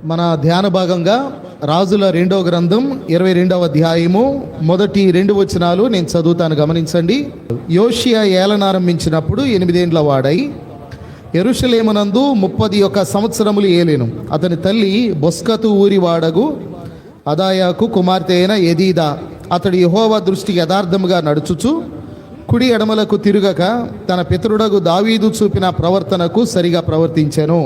మన ధ్యాన భాగంగా రాజుల 2వ గ్రంథం 22వ అధ్యాయము మొదటి 2 వచనాలు నేను చదువుతాను, గమనించండి. యోషియా ఏలనారంభించినప్పుడు 8 ఏండ్ల వాడై యెరూషలేమునందు 31 సంవత్సరములు ఏలెను. అతని తల్లి బొస్కతు ఊరి వాడగు అదాయాకు కుమార్తె అయిన ఎదీదా. అతడు యెహోవా దృష్టికి యథార్థముగా నడుచుచు కుడి ఎడమలకు తిరుగక తన పితరుడగు దావీదు చూపిన ప్రవర్తనకు సరిగా ప్రవర్తించెను.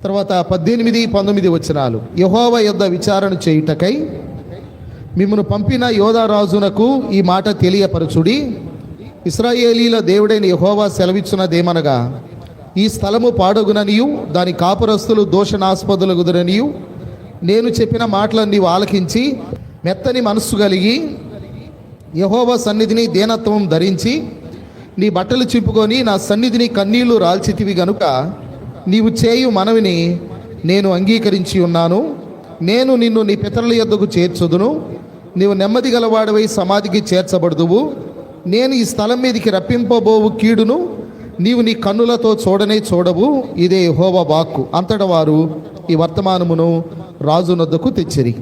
తర్వాత 18, 19 వచనాలు. యెహోవా యొద్ద విచారణ చేయుటకై మిమ్మును పంపిన యోధారాజునకు ఈ మాట తెలియపరచుడి. ఇశ్రాయేలీల దేవుడైన యెహోవా సెలవిచ్చున్నదేమనగా, ఈ స్థలము పాడగుననియు దాని కాపురస్తులు దోషనాస్పదులగుదురనియు నేను చెప్పిన మాటలను నీవు ఆలకించి మెత్తని మనస్సు కలిగి యెహోవా సన్నిధిని దీనత్వం ధరించి నీ బట్టలు చింపుకొని నా సన్నిధిని కన్నీళ్లు రాల్చితివి గనుక నీవు చేయు మనవిని నేను అంగీకరించి ఉన్నాను. నేను నిన్ను నీ పితరుల యొద్దకు చేర్చుదును. నీవు నెమ్మది గలవాడవై సమాధికి చేర్చబడుదువు. నేను ఈ స్థలం మీదకి రప్పింపబోవు కీడును నీవు నీ కన్నులతో చూడనే చూడవు. ఇదే యెహోవా వాక్కు. అంతటా వారు ఈ వర్తమానమును రాజునొద్దకు తెచ్చిరి.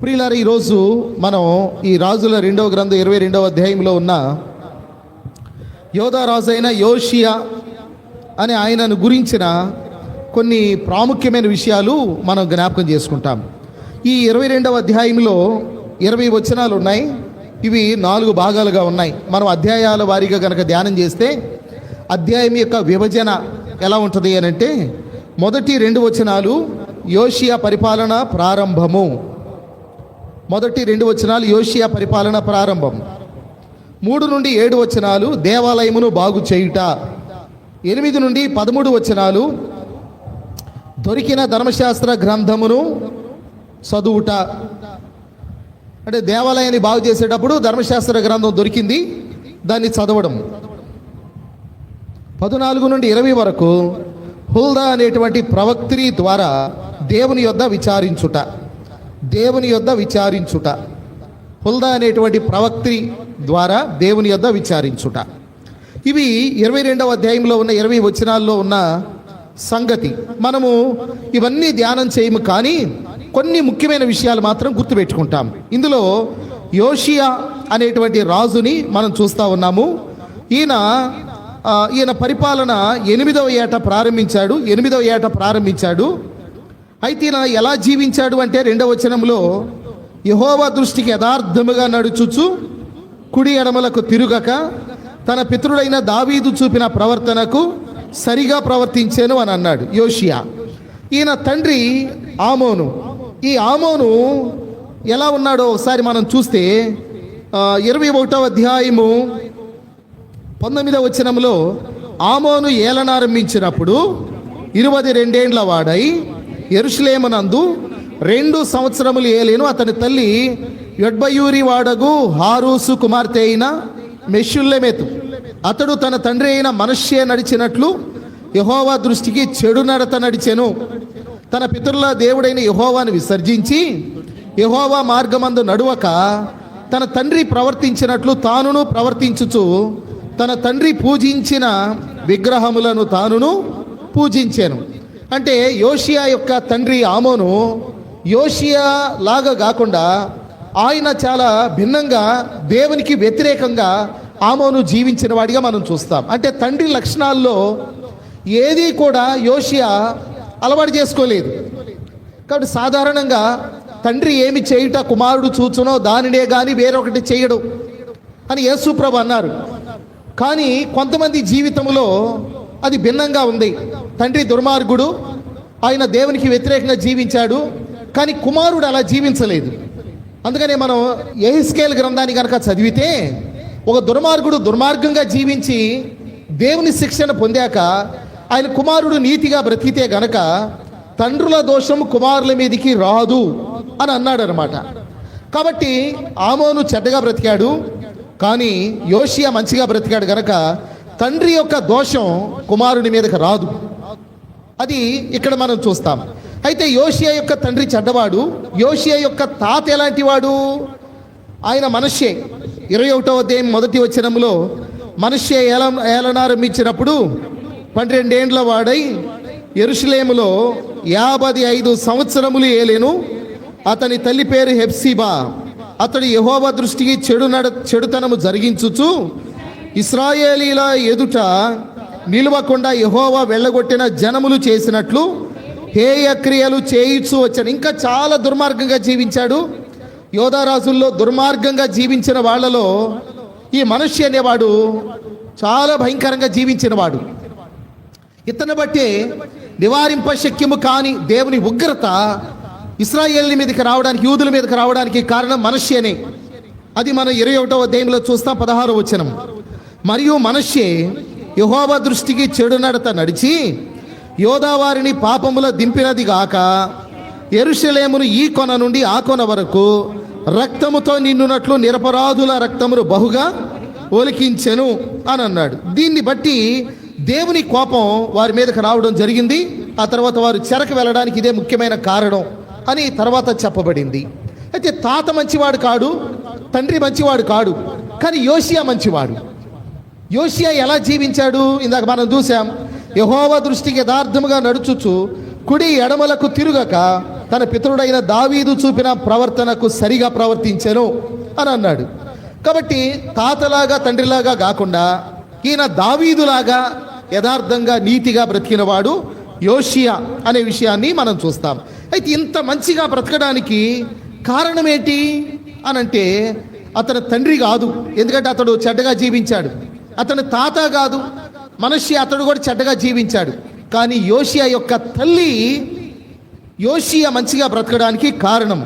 ప్రియులారా, ఈరోజు మనం ఈ రాజుల 2వ గ్రంథం 22వ అధ్యాయంలో ఉన్న యోధా రాజైన యోషియా అనే ఆయనను గురించిన కొన్ని ప్రాముఖ్యమైన విషయాలు మనం జ్ఞాపకం చేసుకుంటాం. ఈ 22వ అధ్యాయంలో 20 వచనాలు ఉన్నాయి. ఇవి 4 భాగాలుగా ఉన్నాయి. మనం అధ్యాయాల వారీగా కనుక ధ్యానం చేస్తే అధ్యాయం యొక్క విభజన ఎలా ఉంటుంది అని అంటే, మొదటి 2 వచనాలు యోషియా పరిపాలన ప్రారంభము. మొదటి 2 వచనాలు యోషియా పరిపాలన ప్రారంభం. 3 నుండి 7 వచనాలు దేవాలయమును బాగు చేయుట. 8 నుండి 13 వచనాలు దొరికిన ధర్మశాస్త్ర గ్రంథమును చదువుట. అంటే దేవాలయాన్ని బాగు చేసేటప్పుడు ధర్మశాస్త్ర గ్రంథం దొరికింది, దాన్ని చదవడం. 14 నుండి 20 వరకు హుల్దా అనేటువంటి ప్రవక్త్రి ద్వారా దేవుని యొద్ద విచారించుట. దేవుని యొద్ద విచారించుట. హుల్దా అనేటువంటి ప్రవక్త్రి ద్వారా దేవుని యొద్ద విచారించుట. ఇవి 22వ అధ్యాయంలో ఉన్న 20 వచనాల్లో ఉన్న సంగతి. మనము ఇవన్నీ ధ్యానం చేయము, కానీ కొన్ని ముఖ్యమైన విషయాలు మాత్రం గుర్తుపెట్టుకుంటాం. ఇందులో యోషియా అనేటువంటి రాజుని మనం చూస్తూ ఉన్నాము. ఈయన పరిపాలన 8వ ఏట ప్రారంభించాడు. అయితే ఈయన ఎలా జీవించాడు అంటే 2వ వచనంలో యెహోవా దృష్టికి యథార్థముగా నడుచుచు కుడి ఎడమలకు తిరుగక తన పితరుడైన దావీదు చూపిన ప్రవర్తనకు సరిగా ప్రవర్తించాను అని అన్నాడు యోషియా. ఈయన తండ్రి ఆమోను. ఈ ఆమోను ఎలా ఉన్నాడో ఒకసారి మనం చూస్తే 21వ అధ్యాయము 19వ వచనంలో ఆమోను ఏలనారంభించినప్పుడు 22 ఏండ్ల వాడై యెరూషలేమునందు 2 సంవత్సరములు ఏలేను. అతని తల్లి యొడ్బయూరి వాడగు హారూసు కుమార్తె అయిన మెషుల్లెమెతు. అతడు తన తండ్రి అయిన మనష్షే నడిచినట్లు యెహోవా దృష్టికి చెడు నడత నడిచెను. తన పితరుల దేవుడైన యెహోవాను విసర్జించి యెహోవా మార్గమందు నడువక తన తండ్రి ప్రవర్తించినట్లు తానును ప్రవర్తించుచు తన తండ్రి పూజించిన విగ్రహములను తానును పూజించాను. అంటే యోషియా యొక్క తండ్రి ఆమోను యోషియా లాగా కాకుండా ఆయన చాలా భిన్నంగా దేవునికి వ్యతిరేకంగా ఆమోను జీవించిన వాడిగా మనం చూస్తాం. అంటే తండ్రి లక్షణాల్లో ఏది కూడా యోషియా అలవాటు చేసుకోలేదు. కాబట్టి సాధారణంగా తండ్రి ఏమి చేయుట కుమారుడు చూచునో దానినే కానీ వేరొకటి చేయడు అని యేసుప్రభు అన్నారు. కానీ కొంతమంది జీవితంలో అది భిన్నంగా ఉంది. తండ్రి దుర్మార్గుడు, ఆయన దేవునికి వ్యతిరేకంగా జీవించాడు, కానీ కుమారుడు అలా జీవించలేదు. అందుకనే మనం యెహెజ్కేలు గ్రంథాన్ని కనుక చదివితే ఒక దుర్మార్గుడు దుర్మార్గంగా జీవించి దేవుని శిక్షణ పొందాక ఆయన కుమారుడు నీతిగా బ్రతికితే గనక తండ్రుల దోషం కుమారుల మీదికి రాదు అని అన్నాడు అనమాట. కాబట్టి ఆమోను చెడ్డగా బ్రతికాడు, కానీ యోషియా మంచిగా బ్రతికాడు గనక తండ్రి యొక్క దోషం కుమారుని మీదకి రాదు. అది ఇక్కడ మనం చూస్తాం. అయితే యోషియా యొక్క తండ్రి చెడ్డవాడు. యోషియా యొక్క తాత ఎలాంటి వాడు? ఆయన మనష్షే. 21వ అధ్యాయం 1వ వచనంలో మనష్షే ఏలనారంభించినప్పుడు 12 ఏండ్ల వాడై యెరూషలేములో 55 సంవత్సరములు ఏలెను. అతని తల్లి పేరు హెప్సిబా. అతడు యెహోవా దృష్టికి చెడుతనము జరిగించుచు ఇశ్రాయేలీల ఎదుట నిలవకుండా యెహోవా వెళ్ళగొట్టిన జనములు చేసినట్లు హేయ క్రియలు చేయిచు వచ్చాడు. ఇంకా చాలా దుర్మార్గంగా జీవించాడు. యోధారాజుల్లో దుర్మార్గంగా జీవించిన వాళ్ళలో ఈ మనుష్య అనేవాడు చాలా భయంకరంగా జీవించినవాడు. ఇతను బట్టే నివారింప శక్యము కాని దేవుని ఉగ్రత ఇశ్రాయేలు మీదకి రావడానికి, యూదుల మీదకి రావడానికి కారణం మనుష్యనే. అది మనం 21వ అధ్యాయంలో చూస్తాం, 16వ వచనం. మరియు మనుష్యే యెహోవా దృష్టికి చెడు నడత నడిచి యోధావారిని పాపములో దింపినది గాక యెరూషలేమును ఈ కొన నుండి ఆ కొన వరకు రక్తముతో నిండునట్లు నిరపరాధుల రక్తమును బహుగా ఒలికించెను అని అన్నాడు. దీన్ని బట్టి దేవుని కోపం వారి మీదకి రావడం జరిగింది. ఆ తర్వాత వారు చెరకు వెళ్ళడానికి ఇదే ముఖ్యమైన కారణం అని తర్వాత చెప్పబడింది. అయితే తాత మంచివాడు కాడు, తండ్రి మంచివాడు కాడు, కానీ యోషియా మంచివాడు. యోషియా ఎలా జీవించాడు? ఇందాక మనం చూసాం. యెహోవా దృష్టికి యథార్థముగా నడుచుచు కుడి ఎడమలకు తిరుగక తన పితరుడైన దావీదు చూపిన ప్రవర్తనకు సరిగా ప్రవర్తించెను అని అన్నాడు. కాబట్టి తాతలాగా తండ్రిలాగా కాకుండా ఈయన దావీదులాగా యథార్థంగా నీతిగా బ్రతికినవాడు యోషియా అనే విషయాన్ని మనం చూస్తాం. అయితే ఇంత మంచిగా బ్రతకడానికి కారణం ఏంటి అనంటే అతని తండ్రి కాదు, ఎందుకంటే అతడు చెడ్డగా జీవించాడు. అతని తాత కాదు, మనిషి, అతడు కూడా చెడ్డగా జీవించాడు. కానీ యోషియా యొక్క తల్లి యోషియా మంచిగా బ్రతకడానికి కారణం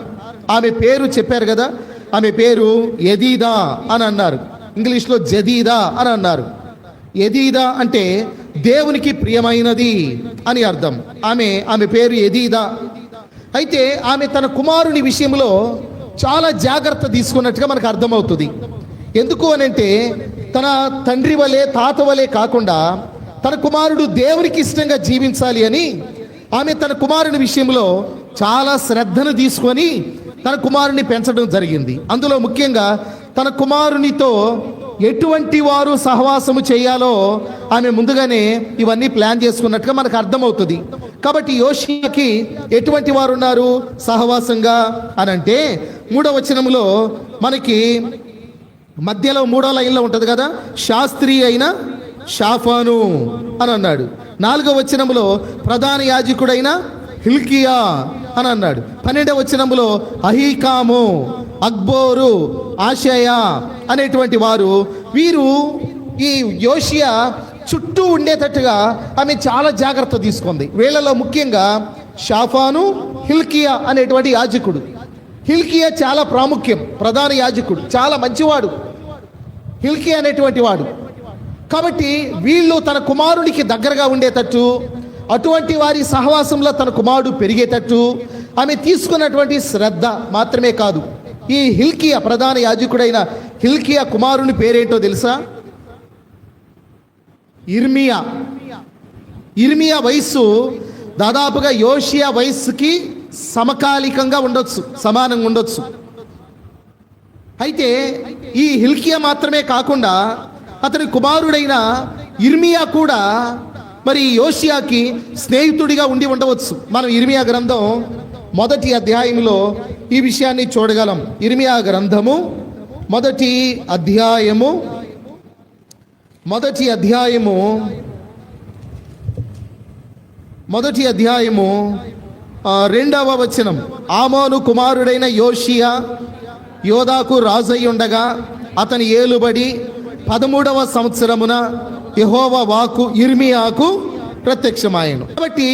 ఆమె పేరు చెప్పారు కదా, ఆమె పేరు యెదీదా అని అన్నారు. ఇంగ్లీష్లో జదీదా అని అన్నారు. యెదీదా అంటే దేవునికి ప్రియమైనది అని అర్థం. ఆమె పేరు యెదీదా. అయితే ఆమె తన కుమారుని విషయంలో చాలా జాగ్రత్త తీసుకున్నట్టుగా మనకు అర్థమవుతుంది. ఎందుకు అనంటే తన తండ్రి వలె తాత వలె కాకుండా తన కుమారుడు దేవునికి ఇష్టంగా జీవించాలి అని ఆమె తన కుమారుని విషయంలో చాలా శ్రద్ధను తీసుకొని తన కుమారుని పెంచడం జరిగింది. అందులో ముఖ్యంగా తన కుమారునితో ఎటువంటి వారు సహవాసము చేయాలో ఆమె ముందుగానే ఇవన్నీ ప్లాన్ చేసుకున్నట్టుగా మనకు అర్థమవుతుంది. కాబట్టి యోషియాకి ఎటువంటి వారు ఉన్నారు సహవాసంగా అనంటే 3వ వచనంలో మనకి మధ్యలో 3వ లైన్లో ఉంటుంది కదా, శాస్త్రి అయిన షాఫాను అని అన్నాడు. 4వ వచనంలో ప్రధాన యాజకుడైన హిల్కియా అని అన్నాడు. 12వ వచనంలో అహీకాము, అక్బోరు, ఆషయా అనేటువంటి వారు. వీరు ఈ యోషియా చుట్టూ ఉండేటట్టుగా ఆమె చాలా జాగ్రత్త తీసుకుంది. వీళ్ళలో ముఖ్యంగా షాఫాను, హిల్కియా అనేటువంటి యాజకుడు. హిల్కియా చాలా ప్రాముఖ్యం, ప్రధాన యాజకుడు, చాలా మంచివాడు హిల్కియా అనేటువంటి వాడు. కాబట్టి వీళ్ళు తన కుమారునికి దగ్గరగా ఉండేటట్టు, అటువంటి వారి సహవాసంలో తన కుమారుడు పెరిగేటట్టు ఆమె తీసుకున్నటువంటి శ్రద్ధ మాత్రమే కాదు. ఈ హిల్కియా, ప్రధాన యాజకుడైన హిల్కియా కుమారుని పేరేంటో తెలుసా? ఇర్మియా. ఇర్మియా వయస్సు దాదాపుగా యోషియా వయస్సుకి సమకాలికంగా ఉండొచ్చు, సమానంగా ఉండొచ్చు. అయితే ఈ హిల్కియా మాత్రమే కాకుండా అతని కుమారుడైన ఇర్మియా కూడా మరి యోషియాకి స్నేహితుడిగా ఉండి ఉండవచ్చు. మనం ఇర్మియా గ్రంథం 1వ అధ్యాయంలో ఈ విషయాన్ని చూడగలం. ఇర్మియా గ్రంథము 1వ అధ్యాయము 2వ వచనం. ఆమోను కుమారుడైన యోషియా యోధాకు రాజై ఉండగా అతని ఏలుబడి 13వ సంవత్సరమున యెహోవా వాక్కు ఇర్మియాకు ప్రత్యక్షమాయెను. కాబట్టి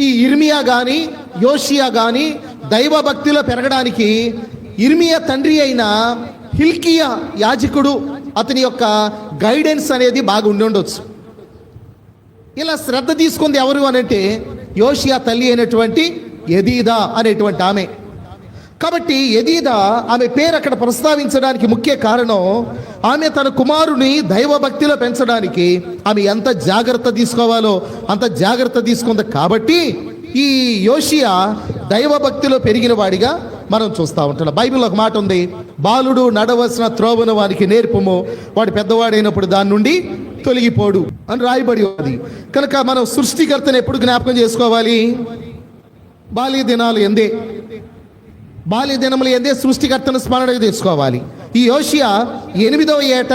ఈ ఇర్మియా గాని యోషియా గాని దైవ భక్తిలో పెరగడానికి ఇర్మియా తండ్రి అయిన హిల్కియా యాజకుడు అతని యొక్క గైడెన్స్ అనేది బాగా ఉండి ఉండొచ్చు. ఇలా శ్రద్ధ తీసుకుంది ఎవరు అనంటే యోషియా తల్లి అయినటువంటి యెదీదా అనేటువంటి ఆమె. కాబట్టి యెదీదా ఆమె పేరు అక్కడ ప్రస్తావించడానికి ముఖ్య కారణం ఆమె తన కుమారుని దైవభక్తిలో పెంచడానికి ఆమె ఎంత జాగ్రత్త తీసుకోవాలో అంత జాగ్రత్త తీసుకుంది. కాబట్టి ఈ యోషియా దైవభక్తిలో పెరిగిన వాడిగా మనం చూస్తూ ఉంటున్నాం. బైబిల్లో ఒక మాట ఉంది, బాలుడు నడవలసిన త్రోవను వానికి నేర్పుము, వాడు పెద్దవాడైనప్పుడు దాని నుండి తొలగిపోడు. అని రాయబడి ఉన్నది. కనుక మనం సృష్టికర్తను ఎప్పుడు జ్ఞాపకం చేసుకోవాలి? బాల్య దినాలు ఎందే, బాల్య దినములు ఎందే సృష్టికర్తను స్మరణకు తెచ్చుకోవాలి. ఈ యోషియా 8వ ఏట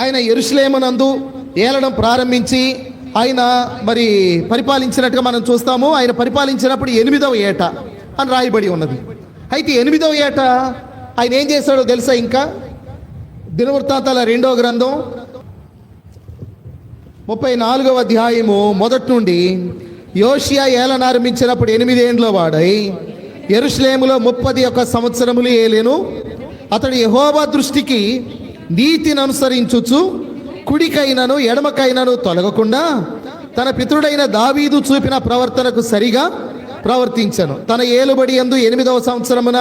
ఆయన యెరూషలేమునందు ఏలడం ప్రారంభించి ఆయన మరి పరిపాలించినట్టుగా మనం చూస్తాము. ఆయన పరిపాలించినప్పుడు 8వ ఏట అని రాయబడి ఉన్నది. అయితే 8వ ఏట ఆయన ఏం చేశాడో తెలుసా? ఇంకా దినవృత్తాంతాల 2వ గ్రంథం 34వ అధ్యాయము మొదటి నుండి, యోషియా ఏలన ఆరంభించినప్పుడు 8 ఏండ్ల వాడై యెరూషలేములో 31 సంవత్సరములు ఏలెను. అతడు యెహోవా దృష్టికి నీతిని అనుసరించుచు కుడికైనను ఎడమకైనను తొలగకుండా తన పితరుడైన దావీదు చూపిన ప్రవర్తనకు సరిగా ప్రవర్తించను. తన ఏలుబడి యందు 8వ సంవత్సరమున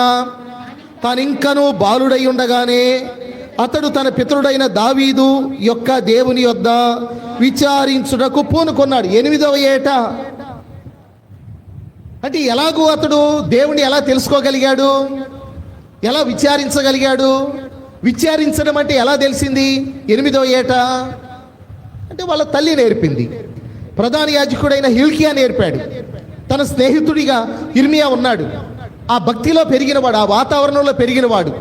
తానింకను బాలుడై ఉండగానే అతడు తన పితరుడైన దావీదు యొక్క దేవుని యొద్ద విచారించుటకు పూనుకున్నాడు. 8వ ఏట అంటే ఎలాగూ అతడు దేవుని ఎలా తెలుసుకోగలిగాడు? ఎలా విచారించగలిగాడు? విచారించడం అంటే ఎలా తెలిసింది? 8వ ఏట అంటే వాళ్ళ తల్లి నేర్పింది. ప్రధాన యాజకుడైన హిల్కియా నేర్పాడు. తన స్నేహితుడిగా ఇర్మియా ఉన్నాడు. ఆ భక్తిలో పెరిగినవాడు, ఆ వాతావరణంలో పెరిగినవాడు.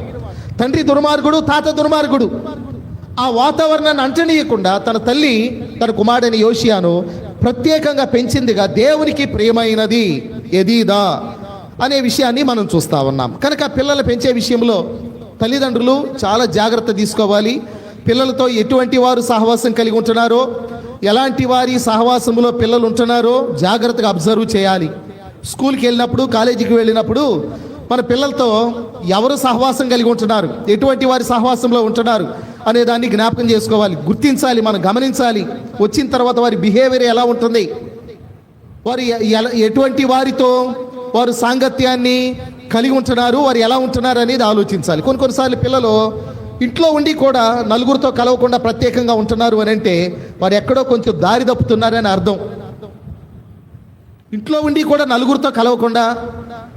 తండ్రి దుర్మార్గుడు, తాత దుర్మార్గుడు. ఆ వాతావరణాన్ని అంటనీయకుండా తన తల్లి తన కుమారుడైన యోషియాను ప్రత్యేకంగా పెంచిందిగా దేవునికి ప్రియమైనది ఎదీదా అనే విషయాన్ని మనం చూస్తా ఉన్నాం. కనుక పిల్లలు పెంచే విషయంలో తల్లిదండ్రులు చాలా జాగ్రత్త తీసుకోవాలి. పిల్లలతో ఎటువంటి వారు సహవాసం కలిగి ఉంటున్నారో, ఎలాంటి వారి సహవాసంలో పిల్లలు ఉంటున్నారో జాగ్రత్తగా అబ్జర్వ్ చేయాలి. స్కూల్కి వెళ్ళినప్పుడు, కాలేజీకి వెళ్ళినప్పుడు మన పిల్లలతో ఎవరు సహవాసం కలిగి ఉంటున్నారు, ఎటువంటి వారి సహవాసంలో ఉంటున్నారు అనే దాన్ని జ్ఞాపకం చేసుకోవాలి, గుర్తించాలి, మనం గమనించాలి. వచ్చిన తర్వాత వారి బిహేవియర్ ఎలా ఉంటుంది, వారు ఎటువంటి వారితో వారు సాంగత్యాన్ని కలిగి ఉంటున్నారు, వారు ఎలా ఉంటున్నారు అనేది ఆలోచించాలి. కొన్నిసార్లు పిల్లలు ఇంట్లో ఉండి కూడా నలుగురితో కలవకుండా ప్రత్యేకంగా ఉంటున్నారు అని అంటే వారు ఎక్కడో కొంచెం దారి తప్పుతున్నారని అర్థం. ఇంట్లో ఉండి కూడా నలుగురితో కలవకుండా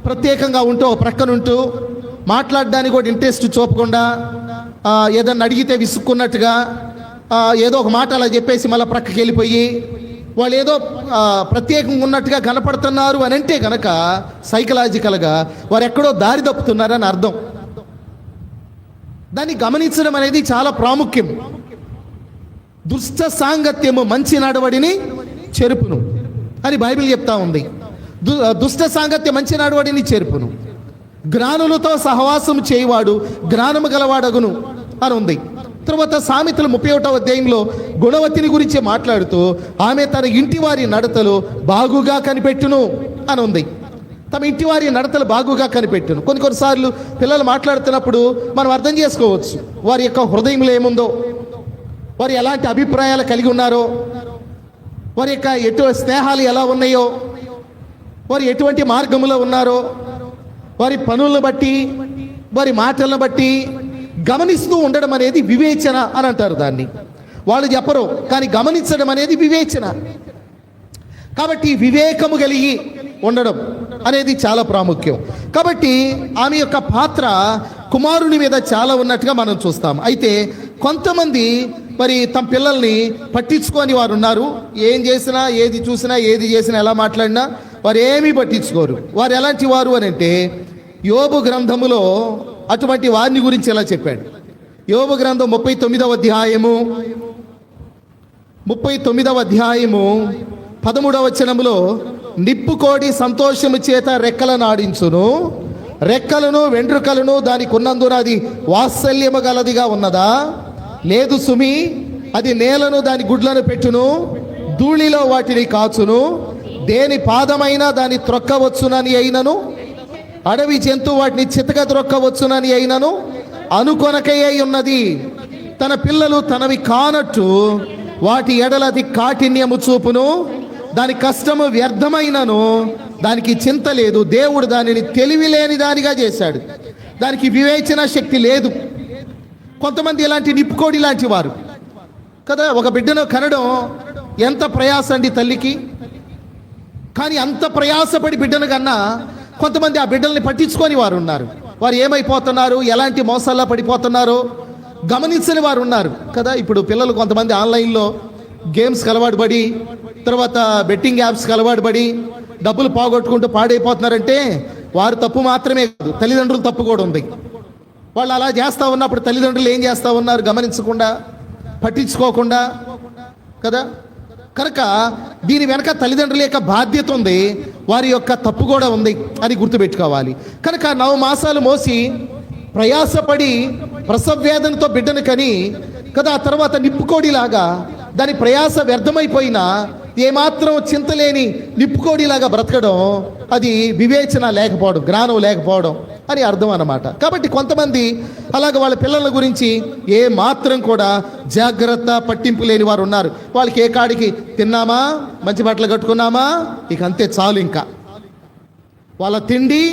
ప్రత్యేకంగా ఉంటూ ఒక ప్రక్కనుంటూ మాట్లాడడానికి కూడా ఇంట్రెస్ట్ చూపకుండా ఏదన్నా అడిగితే విసుక్కున్నట్టుగా ఏదో ఒక మాట అలా చెప్పేసి మళ్ళీ ప్రక్కకి వెళ్ళిపోయి వాళ్ళు ఏదో ప్రత్యేకంగా ఉన్నట్టుగా కనపడుతున్నారు అని అంటే కనుక సైకలాజికల్గా వారు ఎక్కడో దారి తప్పుతున్నారని అర్థం. దాన్ని గమనించడం అనేది చాలా ప్రాముఖ్యం. దుష్ట సాంగత్యము మంచి నడవడిని చెరుపును అని బైబిల్ చెప్తా ఉంది. దుష్ట సాంగత్యం మంచి నడవడిని చెరుపును, జ్ఞానులతో సహవాసం చేయవాడు జ్ఞానము గలవాడగును అని ఉంది. తర్వాత సామెతలు 31వ అధ్యాయంలో గుణవతిని గురించి మాట్లాడుతూ ఆమె తన ఇంటి వారి నడతలు బాగుగా కనిపెట్టును అని ఉంది. తమ ఇంటి వారి నడతలు బాగుగా కనిపెట్టును. కొన్నిసార్లు పిల్లలు మాట్లాడుతున్నప్పుడు మనం అర్థం చేసుకోవచ్చు వారి యొక్క హృదయంలో ఏముందో, వారు ఎలాంటి అభిప్రాయాలు కలిగి ఉన్నారో, వారి యొక్క స్నేహాలు ఎలా ఉన్నాయో, వారు ఎటువంటి మార్గంలో ఉన్నారో, వారి పనులను బట్టి వారి మాటలను బట్టి గమనిస్తూ ఉండడం అనేది వివేచన అని అంటారు. దాన్ని వాళ్ళు చెప్పరు, కానీ గమనించడం అనేది వివేచన. కాబట్టి వివేకము కలిగి ఉండడం అనేది చాలా ప్రాముఖ్యం. కాబట్టి ఆమె యొక్క పాత్ర కుమారుని మీద చాలా ఉన్నట్టుగా మనం చూస్తాం. అయితే కొంతమంది మరి తమ పిల్లల్ని పట్టించుకొని వారు ఉన్నారు. ఏం చేసినా, ఏది చూసినా, ఏది చేసినా, ఎలా మాట్లాడినా వారు ఏమీ పట్టించుకోరు. వారు ఎలాంటి వారు అని అంటే యోబు గ్రంథములో అటువంటి వారిని గురించి ఎలా చెప్పాడు. యోబు గ్రంథం 39వ అధ్యాయము 13వ వచనములో నిప్పుకోడి సంతోషము చేత రెక్కలను ఆడించును, రెక్కలను వెంట్రుకలను దానికి ఉన్నందున అది వాత్సల్యము గలదిగా ఉన్నదా? లేదు సుమి, అది నేలను దాని గుడ్లను పెట్టును, ధూళిలో వాటిని కాచును, దేని పాదమైనా దాని త్రొక్కవచ్చునని అయినను, అడవి జంతువు వాటిని చితక త్రొక్కవచ్చునని అయినను అనుకొనకయ్యే ఉన్నది. తన పిల్లలు తనవి కానట్టు వాటి ఎడలది కాఠిన్యము చూపును, దాని కష్టము వ్యర్థమైనను దానికి చింత లేదు. దేవుడు దానిని తెలివి లేని దానిగా చేశాడు, దానికి వివేచన శక్తి లేదు. కొంతమంది ఇలాంటి నిప్పుకోడి లాంటి వారు కదా. ఒక బిడ్డను కనడం ఎంత ప్రయాస అండి తల్లికి. కానీ అంత ప్రయాసపడి బిడ్డను కన్నా కొంతమంది ఆ బిడ్డల్ని పట్టించుకొని వారు ఉన్నారు. వారు ఏమైపోతున్నారు, ఎలాంటి మోసాల్లో పడిపోతున్నారో గమనించని వారు ఉన్నారు కదా. ఇప్పుడు పిల్లలు కొంతమంది ఆన్లైన్లో గేమ్స్కి అలవాటు పడి, తర్వాత బెట్టింగ్ యాప్స్కి అలవాటు పడి డబ్బులు పోగొట్టుకుంటూ పాడైపోతున్నారంటే వారు తప్పు మాత్రమే కాదు, తల్లిదండ్రులు తప్పు కూడా ఉంది. వాళ్ళు అలా చేస్తూ ఉన్నప్పుడు తల్లిదండ్రులు ఏం చేస్తూ ఉన్నారు? గమనించకుండా, పట్టించుకోకుండా కదా. కనుక దీని వెనక తల్లిదండ్రుల యొక్క బాధ్యత ఉంది, వారి యొక్క తప్పు కూడా ఉంది అని గుర్తుపెట్టుకోవాలి. కనుక 9 మాసాలు మోసి ప్రయాసపడి ప్రసవ వేదనతో బిడ్డను కని కదా, ఆ తర్వాత నిప్పుకోడిలాగా దాని ప్రయాస వ్యర్థమైపోయినా ఏమాత్రం చింతలేని నిప్పుకోడిలాగా బ్రతకడం, అది వివేచన లేకపోవడం, జ్ఞానం లేకపోవడం అని అర్థం అన్నమాట. కాబట్టి కొంతమంది అలాగ వాళ్ళ పిల్లల గురించి ఏ మాత్రం కూడా జాగ్రత్త పట్టింపు లేని వారు ఉన్నారు. వాళ్ళకి ఏ కాడికి తిన్నామా, మంచి బట్టలు కట్టుకున్నామా, ఇక అంతే చాలు. ఇంకా వాళ్ళ తిండి,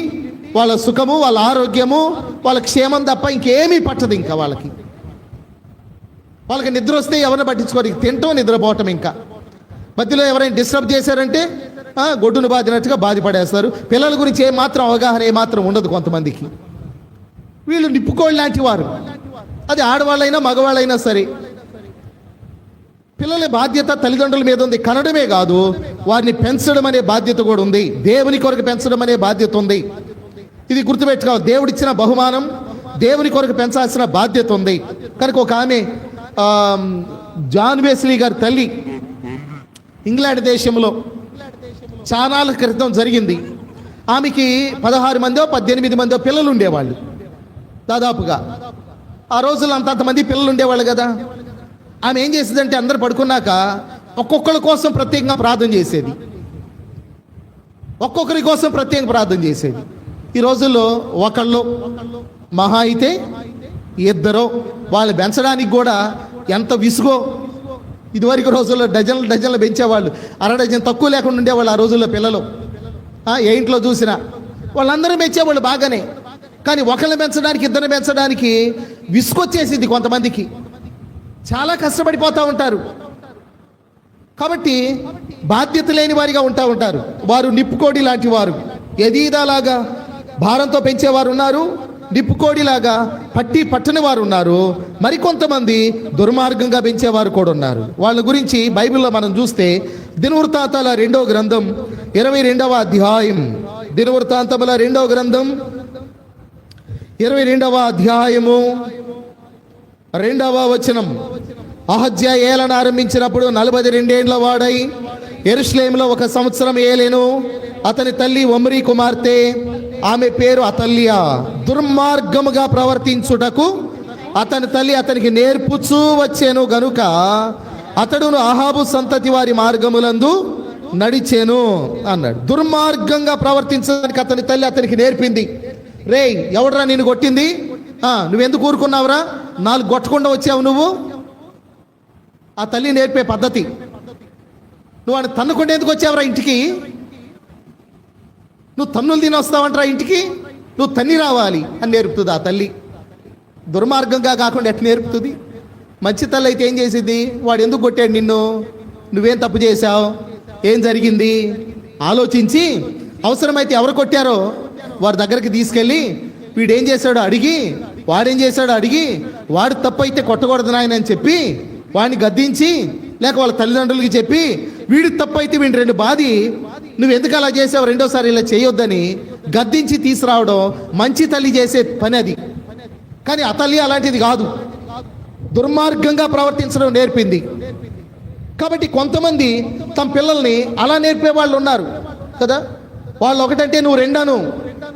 వాళ్ళ సుఖము, వాళ్ళ ఆరోగ్యము, వాళ్ళ క్షేమం తప్ప ఇంకేమీ పట్టదు. ఇంకా వాళ్ళకి నిద్ర వస్తే ఎవరిని పట్టించుకోరు, తింటాం నిద్రపోవటం. ఇంకా మధ్యలో ఎవరైనా డిస్టర్బ్ చేశారంటే గొడ్డును బాధినట్టుగా బాధపడేస్తారు. పిల్లల గురించి ఏమాత్రం అవగాహన ఏమాత్రం ఉండదు కొంతమందికి. వీళ్ళు నిప్పుకోళ్ళు లాంటి వారు, అది ఆడవాళ్ళైనా మగవాళ్ళైనా సరే. పిల్లల బాధ్యత తల్లిదండ్రుల మీద ఉంది. కనడమే కాదు, వారిని పెంచడం అనే బాధ్యత కూడా ఉంది. దేవుని కొరకు పెంచడం అనే బాధ్యత ఉంది. ఇది గుర్తుపెట్టుకోవాలి. దేవుడిచ్చిన బహుమానం, దేవుని కొరకు పెంచాల్సిన బాధ్యత ఉంది. కనుక ఒక ఆమె జాన్ వెస్లీ గారి తల్లి ఇంగ్లాండ్ దేశంలో చాలా క్రితం జరిగింది. ఆమెకి 16 మందో 18 మందో పిల్లలు ఉండేవాళ్ళు దాదాపుగా. ఆ రోజుల్లో అంతంతమంది పిల్లలు ఉండేవాళ్ళు కదా. ఆమె ఏం చేసేదంటే అందరు పడుకున్నాక ఒక్కొక్కరి కోసం ప్రత్యేకంగా ప్రార్థన చేసేది. ఒక్కొక్కరి కోసం ప్రత్యేకంగా ప్రార్థన చేసేది. ఈ రోజుల్లో ఒకళ్ళు మహా అయితే ఇద్దరు, వాళ్ళు పెంచడానికి కూడా ఎంత విసుగో. ఇదివరకు రోజుల్లో డజన్లు పెంచేవాళ్ళు, 1/2 డజన్ తక్కువ లేకుండా ఉండేవాళ్ళు ఆ రోజుల్లో పిల్లలు. ఏ ఇంట్లో చూసినా వాళ్ళందరూ పెంచేవాళ్ళు బాగానే. కానీ ఒకళ్ళని పెంచడానికి, ఇద్దరిని పెంచడానికి విసుగొచ్చేసింది కొంతమందికి. చాలా కష్టపడిపోతూ ఉంటారు. కాబట్టి బాధ్యత లేని వారిగా ఉంటారు. వారు నిప్పుకోడి లాంటి వారు. ఎదీదాలాగా భారంతో పెంచేవారు ఉన్నారు, నిప్పుకోడిలాగా పట్టని వారు ఉన్నారు, మరికొంతమంది దుర్మార్గంగా పెంచేవారు కూడా ఉన్నారు. వాళ్ళ గురించి బైబిల్లో మనం చూస్తే దినవృత్తాంతాల 2వ గ్రంథం 22వ అధ్యాయం, దినవృత్తాంతముల 2వ గ్రంథం 22వ అధ్యాయము 2వ వచనం. అహజ్యా ఏలన ఆరంభించినప్పుడు 42 ఏండ్ల వాడై యెరూషలేములో 1 సంవత్సరం ఏలెను. అతని తల్లి ఒమ్రీ కుమార్తె, ఆమె పేరు అతల్యా. దుర్మార్గముగా ప్రవర్తించుటకు అతని తల్లి అతనికి నేర్పుచూ వచ్చాను గనుక అతడును అహాబు సంతతి వారి మార్గములందు నడిచెను అన్నాడు. దుర్మార్గంగా ప్రవర్తించడానికి అతని తల్లి అతనికి నేర్పింది. రేయ్, ఎవడరా నిన్ను కొట్టింది? నువ్వెందుకు ఊరుకున్నావురా? 4 కొట్టకుండా వచ్చావు నువ్వు. ఆ తల్లి నేర్పే పద్ధతి. నువ్వు ఆయన తన్నుకుంటే ఎందుకు వచ్చావురా ఇంటికి? నువ్వు తన్నులు తిని వస్తావంటరా ఇంటికి, నువ్వు తన్ని రావాలి అని నేర్పుతుంది ఆ తల్లి. దుర్మార్గంగా కాకుండా ఎట్లా నేర్పుతుంది? మంచి తల్లి అయితే ఏం చేసింది? వాడు ఎందుకు కొట్టాడు నిన్ను, నువ్వేం తప్పు చేశావు, ఏం జరిగింది ఆలోచించి, అవసరమైతే ఎవరు కొట్టారో వారి దగ్గరికి తీసుకెళ్ళి వీడేం చేశాడో అడిగి, వాడేం చేశాడో అడిగి, వాడు తప్పు అయితే కొట్టకూడదు నాయన అని చెప్పి వాడిని గద్దించి, లేక వాళ్ళ తల్లిదండ్రులకి చెప్పి, వీడి తప్పు అయితే వీడిని 2 బాధి, నువ్వు ఎందుకు అలా చేసావు, రెండోసారి ఇలా చేయొద్దని గద్దించి తీసుకురావడం మంచి తల్లి చేసే పని అది. కానీ ఆ తల్లి అలాంటిది కాదు, దుర్మార్గంగా ప్రవర్తించడం నేర్పింది. కాబట్టి కొంతమంది తమ పిల్లల్ని అలా నేర్పే వాళ్ళు ఉన్నారు కదా. వాళ్ళు ఒకటంటే నువ్వు 2 అను,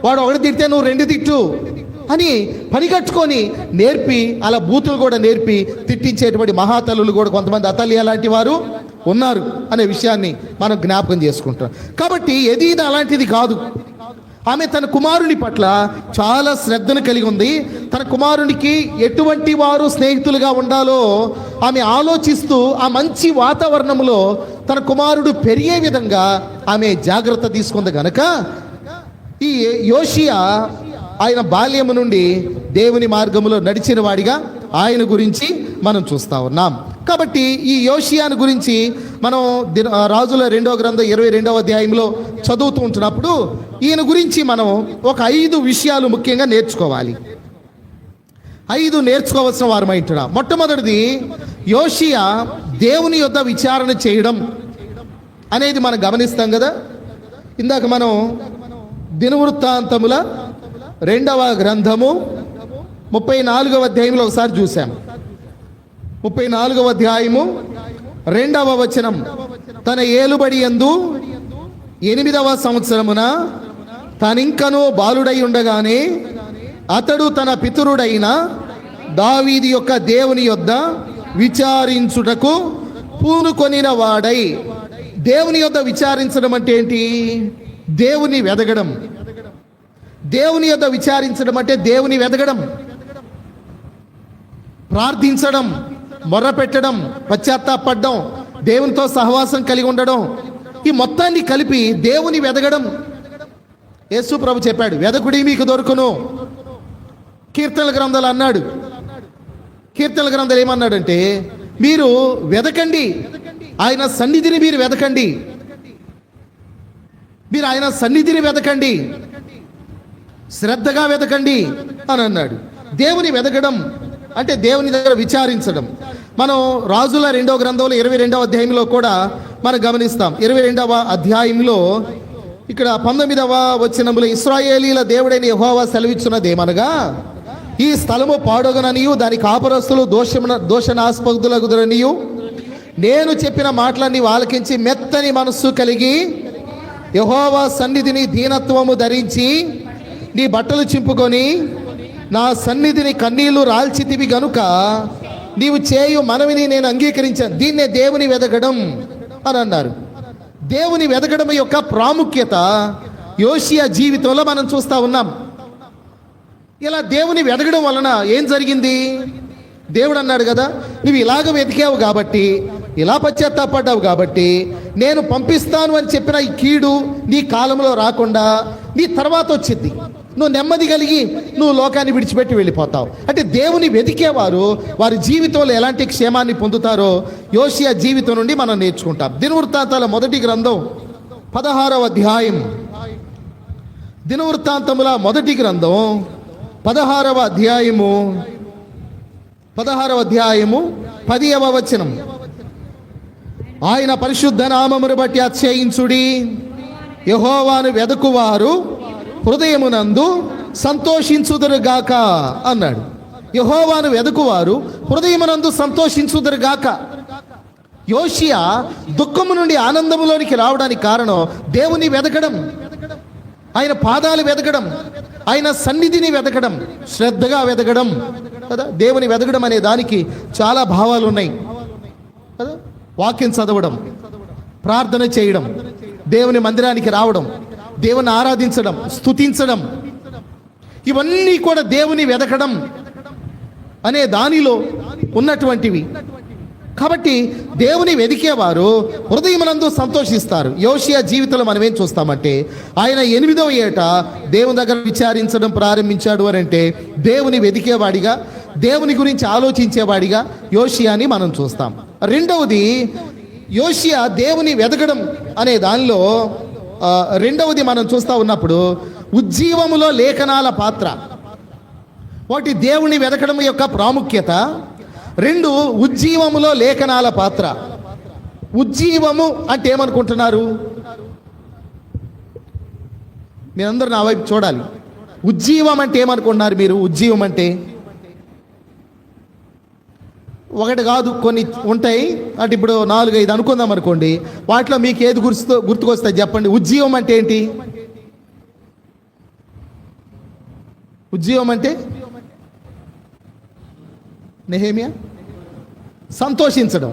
వాడు 1 తిడితే నువ్వు 2 తిట్టు అని పని కట్టుకొని నేర్పి, అలా బూతులు కూడా నేర్పి తిట్టించేటువంటి మహాతల్లులు కూడా కొంతమంది అతల్లి అలాంటి వారు ఉన్నారు అనే విషయాన్ని మనం జ్ఞాపకం చేసుకుంటాం. కాబట్టి ఎదీనా అలాంటిది కాదు. ఆమె తన కుమారుని పట్ల చాలా శ్రద్ధను కలిగి ఉంది. తన కుమారునికి ఎటువంటి వారు స్నేహితులుగా ఉండాలో ఆమె ఆలోచిస్తూ ఆ మంచి వాతావరణంలో తన కుమారుడు పెరిగే విధంగా ఆమె జాగ్రత్త తీసుకుంది గనక ఈ యోషియా ఆయన బాల్యము నుండి దేవుని మార్గములో నడిచిన వాడిగా ఆయన గురించి మనం చూస్తూ ఉన్నాం. కాబట్టి ఈ యోషియాను గురించి మనం రాజుల 2వ గ్రంథం 22వ అధ్యాయంలో చదువుతూ ఉంటున్నప్పుడు ఈయన గురించి మనం ఒక 5 విషయాలు ముఖ్యంగా నేర్చుకోవాలి. 5 నేర్చుకోవాల్సిన వారమై ఉంటున్నాం. మొట్టమొదటిది, యోషియా దేవుని యొద్ద విచారణ చేయడం అనేది మనం గమనిస్తాం కదా. ఇందాక మనం దినవృత్తాంతముల 2వ గ్రంథము 34వ అధ్యాయంలో ఒకసారి చూసాం. 34వ అధ్యాయము 2వ వచనం, తన ఏలుబడి యందు 8వ సంవత్సరమున తనింకను బాలుడై ఉండగానే అతడు తన పితరుడైన దావీదు యొక్క దేవుని యొద్ద విచారించుటకు పూనుకొనిన వాడై. దేవుని యొద్ద విచారించడం అంటే ఏంటి? దేవుని వెదగడం. దేవుని యొద్ద విచారించడం అంటే దేవుని వెదగడం, ప్రార్థించడం, మొర్రపెట్టడం, పశ్చాత్తాపడడం, దేవునితో సహవాసం కలిగి ఉండడం, ఈ మొత్తాన్ని కలిపి దేవుని వెదగడం. యేసు ప్రభు చెప్పాడు, వెదకుడి మీకు దొరుకును. కీర్తనల గ్రంథాలు అన్నాడు. కీర్తనల గ్రంథాలు ఏమన్నాడంటే, మీరు వెదకండి, ఆయన సన్నిధిని మీరు వెదకండి, మీరు ఆయన సన్నిధిని వెదకండి, శ్రద్ధగా వెదకండి అని అన్నాడు. దేవుని వెదకడం అంటే దేవుని దగ్గర విచారించడం. మనం రాజుల 2వ గ్రంథంలో 22వ అధ్యాయంలో కూడా మనం గమనిస్తాం. 22వ అధ్యాయంలో ఇక్కడ 19వ వచనములో, ఇశ్రాయేలీల దేవుడైన యెహోవా సెలవిచ్చున్నదేమనగా, ఈ స్థలము పాడొగననియు దాని కాపురస్తులు దోషనాస్పదులగుదరనియు నేను చెప్పిన మాటలన్నీ ఆలకించి మెత్తని మనస్సు కలిగి యెహోవా సన్నిధిని దీనత్వము ధరించి నీ బట్టలు చింపుకొని నా సన్నిధిని కన్నీళ్లు రాల్చితివి గనుక నీవు చేయు మనవిని నేను అంగీకరించాను. దీన్నే దేవుని వెదకడం అని అన్నారు. దేవుని వెదకడం యొక్క ప్రాముఖ్యత యోషియా జీవితంలో మనం చూస్తూ ఉన్నాం. ఇలా దేవుని వెదకడం వలన ఏం జరిగింది? దేవుడు అన్నాడు కదా, నువ్వు ఇలాగ వెతికావు కాబట్టి, ఇలా పశ్చాత్తాపడ్డావు కాబట్టి నేను పంపిస్తాను అని చెప్పిన ఈ కీడు నీ కాలంలో రాకుండా నీ తర్వాత వచ్చింది. నువ్వు నెమ్మది కలిగి నువ్వు లోకాన్ని విడిచిపెట్టి వెళ్ళిపోతావు. అంటే దేవుని వెతికేవారు వారి జీవితంలో ఎలాంటి క్షేమాన్ని పొందుతారో యోషియా జీవితం నుండి మనం నేర్చుకుంటాం. దినవృత్తాంతాల 1వ గ్రంథం 16వ అధ్యాయం, దినవృత్తాంతముల 1వ గ్రంథం 16వ అధ్యాయము 10వ వచనం, ఆయన పరిశుద్ధ నామమును బట్టి అతిశయించుడి, యెహోవాను వెదకువారు హృదయమునందు సంతోషించుదురుగాక అన్నాడు. యెహోవాను వెదకువారు హృదయమునందు సంతోషించుదురుగాక. యోషియా దుఃఖము నుండి ఆనందములోనికి రావడానికి కారణం దేవుని వెదకడం, ఆయన పాదాలు వెదకడం, ఆయన సన్నిధిని వెదకడం, శ్రద్ధగా వెదకడం కదా. దేవుని వెదకడం అనే దానికి చాలా భావాలు ఉన్నాయి కదా. వాక్యం చదవడం, ప్రార్థన చేయడం, దేవుని మందిరానికి రావడం, దేవుని ఆరాధించడం, స్తుతించడం, ఇవన్నీ కూడా దేవుని వెదకడం అనే దానిలో ఉన్నటువంటివి. కాబట్టి దేవుని వెదికేవారు హృదయమునందు సంతోషిస్తారు. యోషియా జీవితంలో మనం ఏం చూస్తామంటే, ఆయన 8వ ఏట దేవుని దగ్గర విచారించడం ప్రారంభించాడు అని అంటే దేవుని వెదికేవాడిగా, దేవుని గురించి ఆలోచించేవాడిగా యోషియాని మనం చూస్తాం. రెండవది, యోషియా దేవుని వెదకడం అనే దానిలో రెండవది మనం చూస్తూ ఉన్నప్పుడు ఉజ్జీవములో లేఖనాల పాత్ర. ఒకటి దేవుని వెదకడం యొక్క ప్రాముఖ్యత, 2 ఉజ్జీవములో లేఖనాల పాత్ర. ఉజ్జీవము అంటే ఏమనుకుంటున్నారు? మీరందరూ నా వైపు చూడాలి. ఉజ్జీవం అంటే ఏమనుకుంటున్నారు మీరు? ఉజ్జీవం అంటే ఒకటి కాదు, కొన్ని ఉంటాయి. అంటే ఇప్పుడు 4-5 అనుకుందాం అనుకోండి. వాటిలో మీకు ఏది గుర్తుకొస్తాయి చెప్పండి. ఉజ్జీవం అంటే ఏంటి? ఉజ్జీవం అంటే నెహెమియా సంతోషించడం,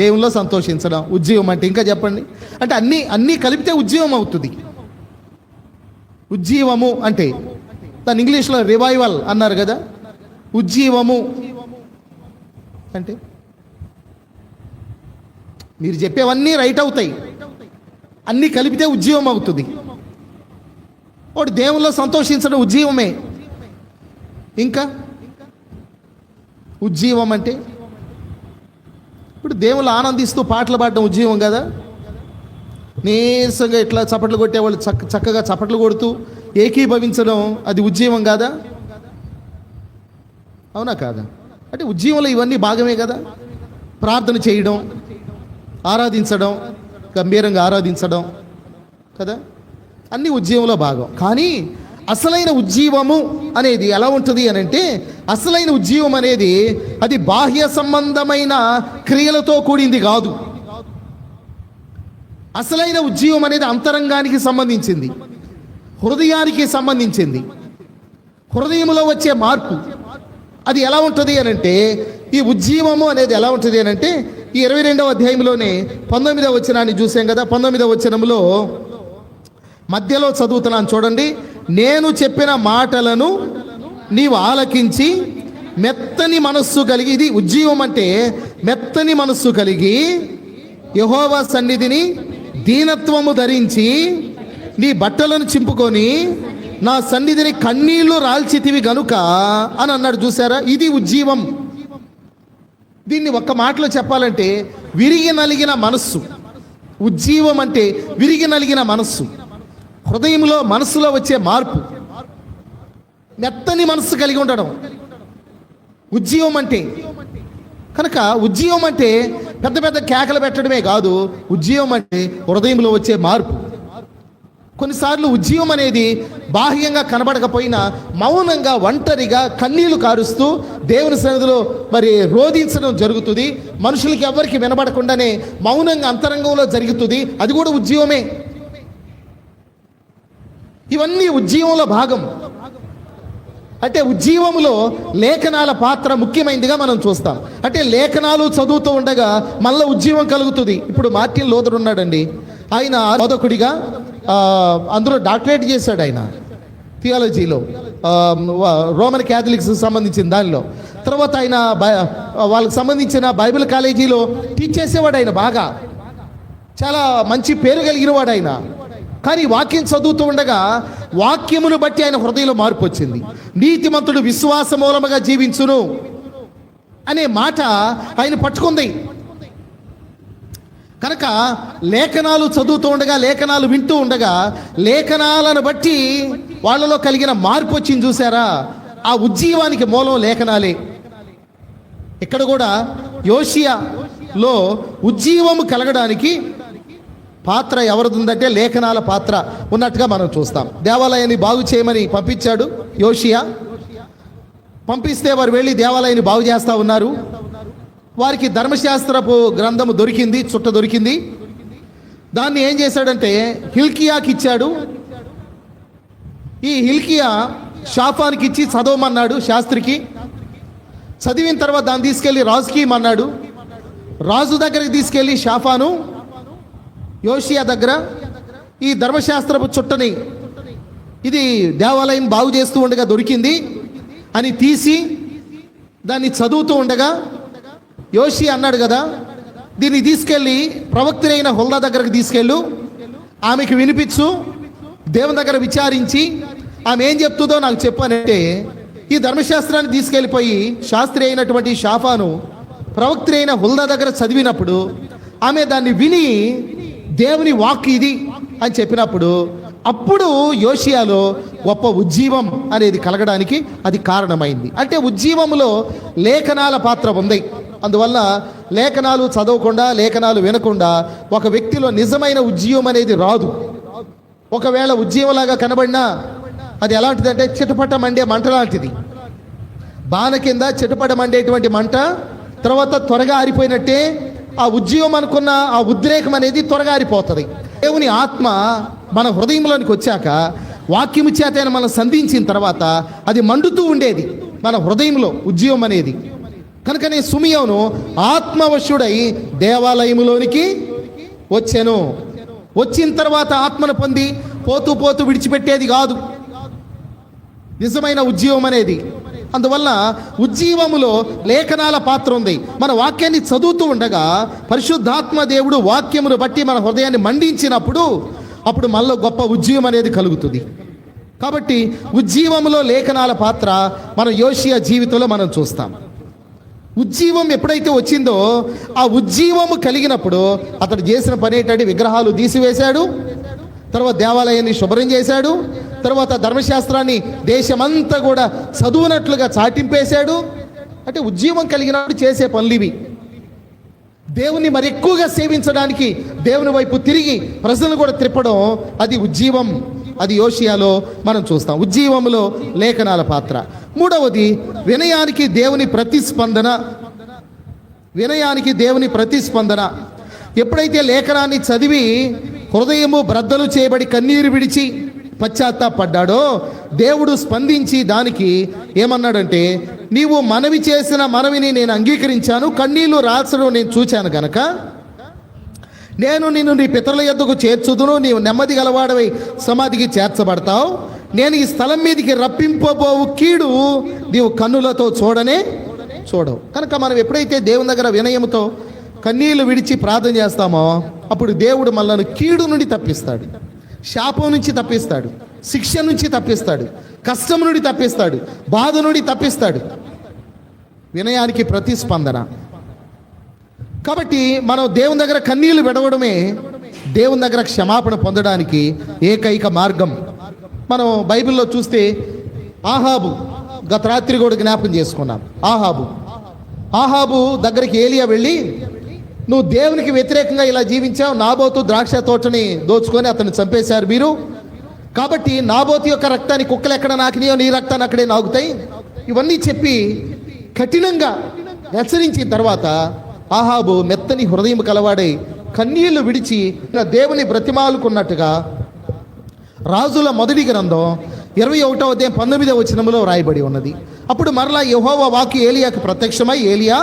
దేవునిలో సంతోషించడం ఉజ్జీవం అంటే. ఇంకా చెప్పండి. అంటే అన్నీ కలిపితే ఉజ్జీవం అవుతుంది. ఉజ్జీవము అంటే దాని ఇంగ్లీష్లో రివైవల్ అన్నారు కదా. ఉజ్జీవము అంటే మీరు చెప్పేవన్నీ రైట్ అవుతాయి, అన్నీ కలిపితే ఉజ్జీవం అవుతుంది. ఒకటి దేవుల్లో సంతోషించడం ఉజ్జీవమే. ఇంకా ఉజ్జీవం అంటే ఇప్పుడు దేవుళ్ళు ఆనందిస్తూ పాటలు పాడడం ఉజ్జీవం కదా. నీరసంగా ఇట్లా చప్పట్లు కొట్టేవాళ్ళు చక్కగా చప్పట్లు కొడుతూ ఏకీభవించడం అది ఉజ్జీవం కాదా? అవునా కాదా? అంటే ఉజ్జీవంలో ఇవన్నీ భాగమే కదా. ప్రార్థన చేయడం, ఆరాధించడం, గంభీరంగా ఆరాధించడం కదా, అన్ని ఉజ్జీవంలో భాగం. కానీ అసలైన ఉజ్జీవము అనేది ఎలా ఉంటుంది అని అంటే, అసలైన ఉజ్జీవం అనేది అది బాహ్య సంబంధమైన క్రియలతో కూడింది కాదు. అసలైన ఉజ్జీవం అనేది అంతరంగానికి సంబంధించింది, హృదయానికి సంబంధించింది, హృదయంలో వచ్చే మార్పు. అది ఎలా ఉంటుంది అని అంటే, ఈ ఉజ్జీవము అనేది ఎలా ఉంటుంది అని అంటే, ఈ 22వ అధ్యాయంలోనే 19వ వచనాన్ని చూసాం కదా. 19వ వచనంలో మధ్యలో చదువుతున్నాను చూడండి. నేను చెప్పిన మాటలను నీవు ఆలకించి మెత్తని మనస్సు కలిగి, ఇది ఉజ్జీవం అంటే మెత్తని మనస్సు కలిగి యెహోవా సన్నిధిని దీనత్వము ధరించి నీ బట్టలను చింపుకొని నా సన్నిధిని కన్నీళ్లు రాల్చితివి గనుక అని అన్నాడు. చూసారా, ఇది ఉజ్జీవం. దీన్ని ఒక్క మాటలో చెప్పాలంటే విరిగి నలిగిన మనస్సు. ఉజ్జీవం అంటే విరిగి నలిగిన మనస్సు, హృదయంలో మనస్సులో వచ్చే మార్పు, మెత్తని మనస్సు కలిగి ఉండడం ఉజ్జీవం అంటే. కనుక ఉజ్జీవం అంటే పెద్ద పెద్ద కేకలు పెట్టడమే కాదు, ఉజ్జీవం అంటే హృదయంలో వచ్చే మార్పు. కొన్నిసార్లు ఉజ్జీవం అనేది బాహ్యంగా కనబడకపోయినా మౌనంగా ఒంటరిగా కన్నీళ్లు కారుస్తూ దేవుని సన్నిధిలో మరి రోధించడం జరుగుతుంది. మనుషులకి ఎవరికి వినబడకుండానే మౌనంగా అంతరంగంలో జరుగుతుంది. అది కూడా ఉజ్జీవమే. ఇవన్నీ ఉజ్జీవంలో భాగం. అంటే ఉజ్జీవంలో లేఖనాల పాత్ర ముఖ్యమైనదిగా మనం చూస్తాం. అంటే లేఖనాలు చదువుతూ ఉండగా మళ్ళీ ఉజ్జీవం కలుగుతుంది. ఇప్పుడు మార్టిన్ లూథర్ ఉన్నాడండి, ఆయన బోధకుడిగా అందులో డాక్టరేట్ చేశాడు ఆయన థియాలజీలో, రోమన్ క్యాథలిక్స్ సంబంధించిన దానిలో. తర్వాత ఆయన వాళ్ళకి సంబంధించిన బైబిల్ కాలేజీలో టీచ్ చేసేవాడు. ఆయన బాగా చాలా మంచి పేరు కలిగిన వాడు ఆయన. కానీ వాక్యం చదువుతూ ఉండగా వాక్యమును బట్టి ఆయన హృదయంలో మార్పు వచ్చింది. నీతిమంతుడు విశ్వాస మూలముగా జీవించును అనే మాట ఆయన పట్టుకుంది. కనుక లేఖనాలు చదువుతూ ఉండగా, లేఖనాలు వింటూ ఉండగా, లేఖనాలను బట్టి వాళ్ళలో కలిగిన మార్పు వచ్చింది. చూసారా, ఆ ఉజ్జీవానికి మూలం లేఖనాలే. ఇక్కడ కూడా యోషియాలో ఉజ్జీవము కలగడానికి పాత్ర ఎవరిది ఉందంటే లేఖనాల పాత్ర ఉన్నట్టుగా మనం చూస్తాం. దేవాలయాన్ని బాగు చేయమని పంపించాడు యోషియా. పంపిస్తే వారు వెళ్ళి దేవాలయాన్ని బాగు చేస్తూ ఉన్నారు. వారికి ధర్మశాస్త్రపు గ్రంథము దొరికింది, చుట్ట దొరికింది. దాన్ని ఏం చేశాడంటే హిల్కియాకి ఇచ్చాడు. ఈ హిల్కియా షాఫానికి ఇచ్చి చదవమన్నాడు శాస్త్రికి. చదివిన తర్వాత దాన్ని తీసుకెళ్ళి రాజుకి ఇమ్మన్నాడు. రాజు దగ్గరికి తీసుకెళ్ళి షాఫాను యోషియా దగ్గర ఈ ధర్మశాస్త్రపు చుట్టని, ఇది దేవాలయం బాగు చేస్తూ ఉండగా దొరికింది అని తీసి దాన్ని చదువుతూ ఉండగా యోషియా అన్నాడు కదా, దీన్ని తీసుకెళ్ళి ప్రవక్తనైన హుల్దా దగ్గరకు తీసుకెళ్ళు, ఆమెకు వినిపించు, దేవుని దగ్గర విచారించి ఆమె ఏం చెప్తుందో నాకు చెప్పానంటే, ఈ ధర్మశాస్త్రాన్ని తీసుకెళ్ళిపోయి శాస్త్రి అయినటువంటి షాఫాను ప్రవక్త అయిన హుల్దా దగ్గర చదివినప్పుడు ఆమె దాన్ని విని దేవుని వాక్ ఇది అని చెప్పినప్పుడు అప్పుడు యోషియాలో గొప్ప ఉజ్జీవం అనేది కలగడానికి అది కారణమైంది. అంటే ఉజ్జీవంలో లేఖనాల పాత్ర ఉంది. అందువల్ల లేఖనాలు చదవకుండా, లేఖనాలు వినకుండా ఒక వ్యక్తిలో నిజమైన ఉజ్జీవం అనేది రాదు. ఒకవేళ ఉజ్జీవంలాగా కనబడినా అది ఎలాంటిదంటే చిటపట మండే మంట లాంటిది. బాణ కింద చిటపట మండేటువంటి మంట తర్వాత త్వరగా ఆరిపోయినట్టే ఆ ఉజ్జీవం అనుకున్న ఆ ఉద్రేకం అనేది త్వరగా ఆరిపోతుంది. దేవుని ఆత్మ మన హృదయంలోనికి వచ్చాక వాక్యము చేత మనం సంధించిన తర్వాత అది మండుతూ ఉండేది మన హృదయంలో ఉజ్జీవం అనేది. కనుకనే సుమియోను ఆత్మవశుడై దేవాలయములోనికి వచ్చాను. వచ్చిన తర్వాత ఆత్మను పొంది పోతూ పోతూ విడిచిపెట్టేది కాదు నిజమైన ఉజ్జీవం అనేది. అందువల్ల ఉజ్జీవములో లేఖనాల పాత్ర ఉంది. మన వాక్యాన్ని చదువుతూ ఉండగా పరిశుద్ధాత్మ దేవుడు వాక్యమును బట్టి మన హృదయాన్ని మండించినప్పుడు అప్పుడు మనలో గొప్ప ఉజ్జీవం అనేది కలుగుతుంది. కాబట్టి ఉజ్జీవములో లేఖనాల పాత్ర మన యోషియా జీవితంలో మనం చూస్తాం. ఉజ్జీవం ఎప్పుడైతే వచ్చిందో ఆ ఉజ్జీవము కలిగినప్పుడు అతడు చేసిన పని ఏంటంటే విగ్రహాలు తీసివేశాడు, తర్వాత దేవాలయాన్ని శుభ్రం చేశాడు, తర్వాత ధర్మశాస్త్రాన్ని దేశమంతా కూడా చదువునట్లుగా చాటింపేశాడు, అంటే ఉజ్జీవం కలిగినప్పుడు చేసే పనులు ఇవి. దేవుని మరి ఎక్కువగా సేవించడానికి దేవుని వైపు తిరిగి ప్రజలను కూడా త్రిప్పడం, అది ఉజ్జీవం. అది యోషియాలో మనం చూస్తాం. ఉజ్జీవంలో లేఖనాల పాత్ర. మూడవది వినయానికి దేవుని ప్రతిస్పందన. వినయానికి దేవుని ప్రతిస్పందన. ఎప్పుడైతే లేఖనాన్ని చదివి హృదయము బ్రద్దలు చేయబడి కన్నీరు విడిచి పశ్చాత్తాపడ్డాడో దేవుడు స్పందించి దానికి ఏమన్నాడంటే, నీవు మనవి చేసిన మనవిని నేను అంగీకరించాను, కన్నీళ్లు రాల్చడం నేను చూచాను గనక నేను నిన్ను నీ పితరుల యొద్దకు చేర్చుదును, నీవు నెమ్మది గలవాడవై సమాధికి చేర్చబడతావు. నేను ఈ స్థలం మీదకి రప్పింపబోవు కీడు నీవు కన్నులతో చూడవు. కనుక మనం ఎప్పుడైతే దేవుని దగ్గర వినయముతో కన్నీళ్లు విడిచి ప్రార్థన చేస్తామో అప్పుడు దేవుడు మనల్ని కీడు నుండి తప్పిస్తాడు, శాపం నుంచి తప్పిస్తాడు, శిక్ష నుంచి తప్పిస్తాడు, కష్టం నుండి తప్పిస్తాడు, బాధ నుండి తప్పిస్తాడు. వినయానికి ప్రతిస్పందన. కాబట్టి మనం దేవుని దగ్గర కన్నీళ్లు విడవడమే దేవుని దగ్గర క్షమాపణ పొందడానికి ఏకైక మార్గం. మనం బైబిల్లో చూస్తే ఆహాబు, గత రాత్రి కూడా జ్ఞాపకం చేసుకున్నాం. ఆహాబు దగ్గరికి ఏలియా వెళ్ళి, నువ్వు దేవునికి వ్యతిరేకంగా ఇలా జీవించావు, నాబోతు ద్రాక్ష తోటని దోచుకొని అతన్ని చంపేశారు మీరు, కాబట్టి నాబోతు యొక్క రక్తాన్ని కుక్కలు ఎక్కడ నాకినాయో నీ రక్తాన్ని అక్కడే నాకుతాయి, ఇవన్నీ చెప్పి కఠినంగా హెచ్చరించిన తర్వాత ఆహాబు మెత్తని హృదయం కలవాడై కన్నీళ్లు విడిచి దేవుని బ్రతిమాలుకున్నట్టుగా రాజుల మొదటి గ్రంథం 21వ అధ్యాయం 19వ వచనంలో రాయబడి ఉన్నది. అప్పుడు మరలా యెహోవా వాక్కు ఏలియాకు ప్రత్యక్షమై, ఏలియా,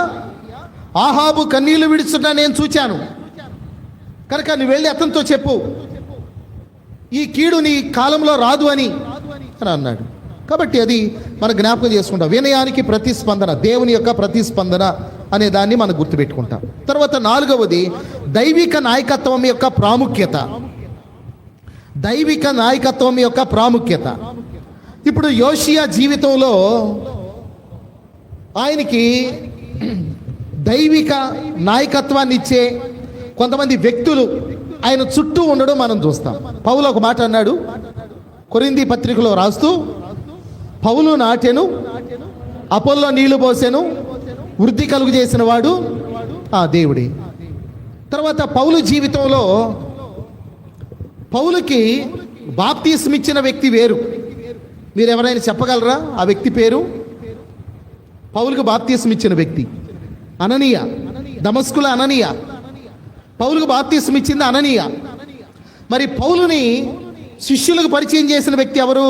ఆహాబు కన్నీళ్లు విడుచుట నేను చూచాను కనుక నువ్వు వెళ్ళి అతనితో చెప్పు, ఈ కీడు నీ కాలంలో రాదు అని అన్నాడు. కాబట్టి అది మనం జ్ఞాపకం చేసుకుంటాం. వినయానికి ప్రతిస్పందన, దేవుని యొక్క ప్రతిస్పందన అనే దాన్ని మనం గుర్తుపెట్టుకుంటాం. తర్వాత 4వది దైవిక నాయకత్వం యొక్క ప్రాముఖ్యత. దైవిక నాయకత్వం యొక్క ప్రాముఖ్యత. ఇప్పుడు యోషియా జీవితంలో ఆయనకి దైవిక నాయకత్వాన్ని ఇచ్చే కొంతమంది వ్యక్తులు ఆయన చుట్టూ ఉండడం మనం చూస్తాం. పౌలు ఒక మాట అన్నాడు కొరింథీ పత్రికలో రాస్తూ, పౌలు నాటెను, అపోల్లో నీళ్లు పోసెను, వృద్ధి కలుగు చేసిన వాడు ఆ దేవుడే. తర్వాత పౌలు జీవితంలో పౌలుకి బాప్తిస్మ ఇచ్చిన వ్యక్తి వేరు. మీరు ఎవరైనా చెప్పగలరా ఆ వ్యక్తి పేరు? పౌలుకు బాప్తిస్మ ఇచ్చిన వ్యక్తి అననీయ, దమస్కుల అననీయ. పౌలుకు బాప్తిస్మ ఇచ్చింది అననీయ. మరి పౌలుని శిష్యులకు పరిచయం చేసిన వ్యక్తి ఎవరు?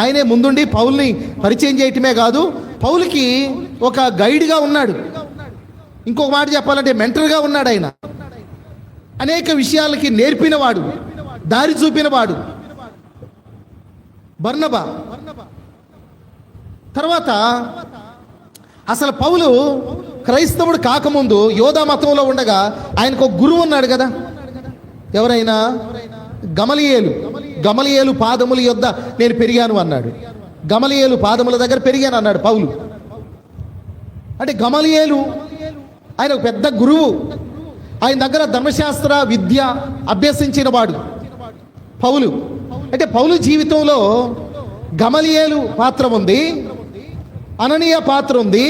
ఆయనే ముందుండి పౌల్ని పరిచయం చేయటమే కాదు, పౌలుకి ఒక గైడ్గా ఉన్నాడు. ఇంకొక మాట చెప్పాలంటే మెంటర్గా ఉన్నాడు. ఆయన అనేక విషయాలకి నేర్పినవాడు, దారి చూపినవాడు బర్నబా. తర్వాత అసలు పౌలు క్రైస్తవుడు కాకముందు యోధా మతంలో ఉండగా ఆయనకు ఒక గురువు ఉన్నాడు కదా, ఎవరైనా? గమలియేలు పాదముల యొద్ద నేను పెరిగాను అన్నాడు. గమలియేలు పాదముల దగ్గర పెరిగాను అన్నాడు పౌలు. అంటే గమలియేలు ఆయన ఒక పెద్ద గురువు. ఆయన దగ్గర ధర్మశాస్త్ర విద్య అభ్యసించిన వాడు పౌలు. అంటే పౌలు జీవితంలో గమలియేలు పాత్ర ఉంది, అననీయ పాత్ర ఉంది,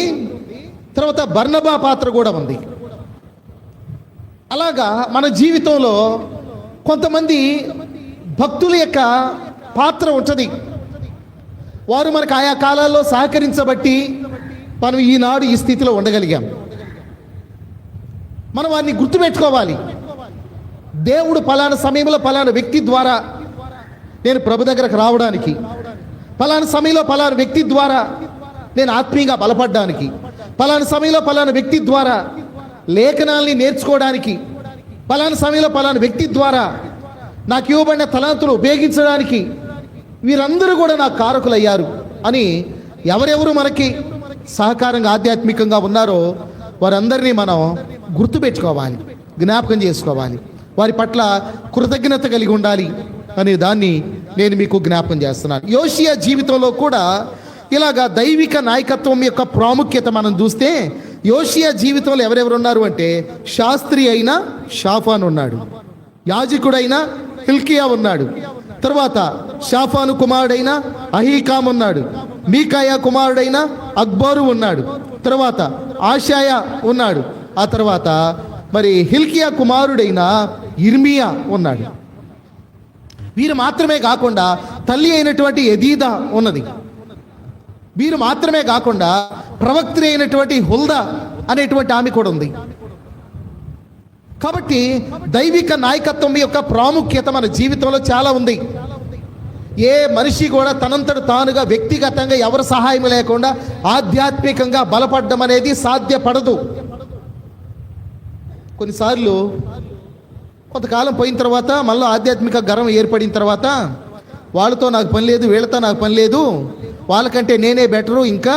తర్వాత బర్నబా పాత్ర కూడా ఉంది. అలాగా మన జీవితంలో కొంతమంది భక్తుల యొక్క పాత్ర ఉంటుంది. వారు మనకు ఆయా కాలాల్లో సహకరించబట్టి మనం ఈనాడు ఈ స్థితిలో ఉండగలిగాం. మనం వారిని గుర్తుపెట్టుకోవాలి. దేవుడు పలానా సమయంలో పలానా వ్యక్తి ద్వారా నేను ప్రభు దగ్గరకు రావడానికి, పలానా సమయంలో పలానా వ్యక్తి ద్వారా నేను ఆత్మీయంగా బలపడడానికి, పలానా సమయంలో పలానా వ్యక్తి ద్వారా లేఖనాల్ని నేర్చుకోవడానికి, పలానా సమయంలో పలానా వ్యక్తి ద్వారా నాకు ఇవ్వబడిన తలాంతులు ఉపయోగించడానికి వీరందరూ కూడా నాకు కారకులయ్యారు అని ఎవరెవరు మనకి సహకారంగా ఆధ్యాత్మికంగా ఉన్నారో వారందరినీ మనం గుర్తుపెట్టుకోవాలి, జ్ఞాపకం చేసుకోవాలి, వారి పట్ల కృతజ్ఞత కలిగి ఉండాలి అనే దాన్ని నేను మీకు జ్ఞాపకం చేస్తున్నాను. యోషియా జీవితంలో కూడా ఇలాగా దైవిక నాయకత్వం యొక్క ప్రాముఖ్యత మనం చూస్తే యోషియా జీవితంలో ఎవరెవరు ఉన్నారు అంటే, శాస్త్రి అయిన షాఫాన్ ఉన్నాడు, యాజకుడైన హిల్కియా ఉన్నాడు, తర్వాత షాఫాను కుమారుడైన అహీకాం ఉన్నాడు, మీకాయా కుమారుడైన అక్బోరు ఉన్నాడు, తర్వాత ఆషాయ ఉన్నాడు, ఆ తర్వాత మరి హిల్కియా కుమారుడైన ఇర్మియా ఉన్నాడు. వీరు మాత్రమే కాకుండా తల్లి అయినటువంటి ఎదీదా ఉన్నది. వీరు మాత్రమే కాకుండా ప్రవక్త అయినటువంటి హుల్దా అనేటువంటి ఆమె కూడా ఉంది. కాబట్టి దైవిక నాయకత్వం యొక్క ప్రాముఖ్యత మన జీవితంలో చాలా ఉంది. ఏ మనిషి కూడా తనంతట తానుగా వ్యక్తిగతంగా ఎవరి సహాయం లేకుండా ఆధ్యాత్మికంగా బలపడడం అనేది సాధ్యపడదు. కొన్నిసార్లు కొంతకాలం పోయిన తర్వాత మళ్ళీ ఆధ్యాత్మిక గర్వం ఏర్పడిన తర్వాత వాళ్ళతో నాకు పని లేదు, వీళ్ళతో నాకు పని లేదు, వాళ్ళకంటే నేనే బెటరు, ఇంకా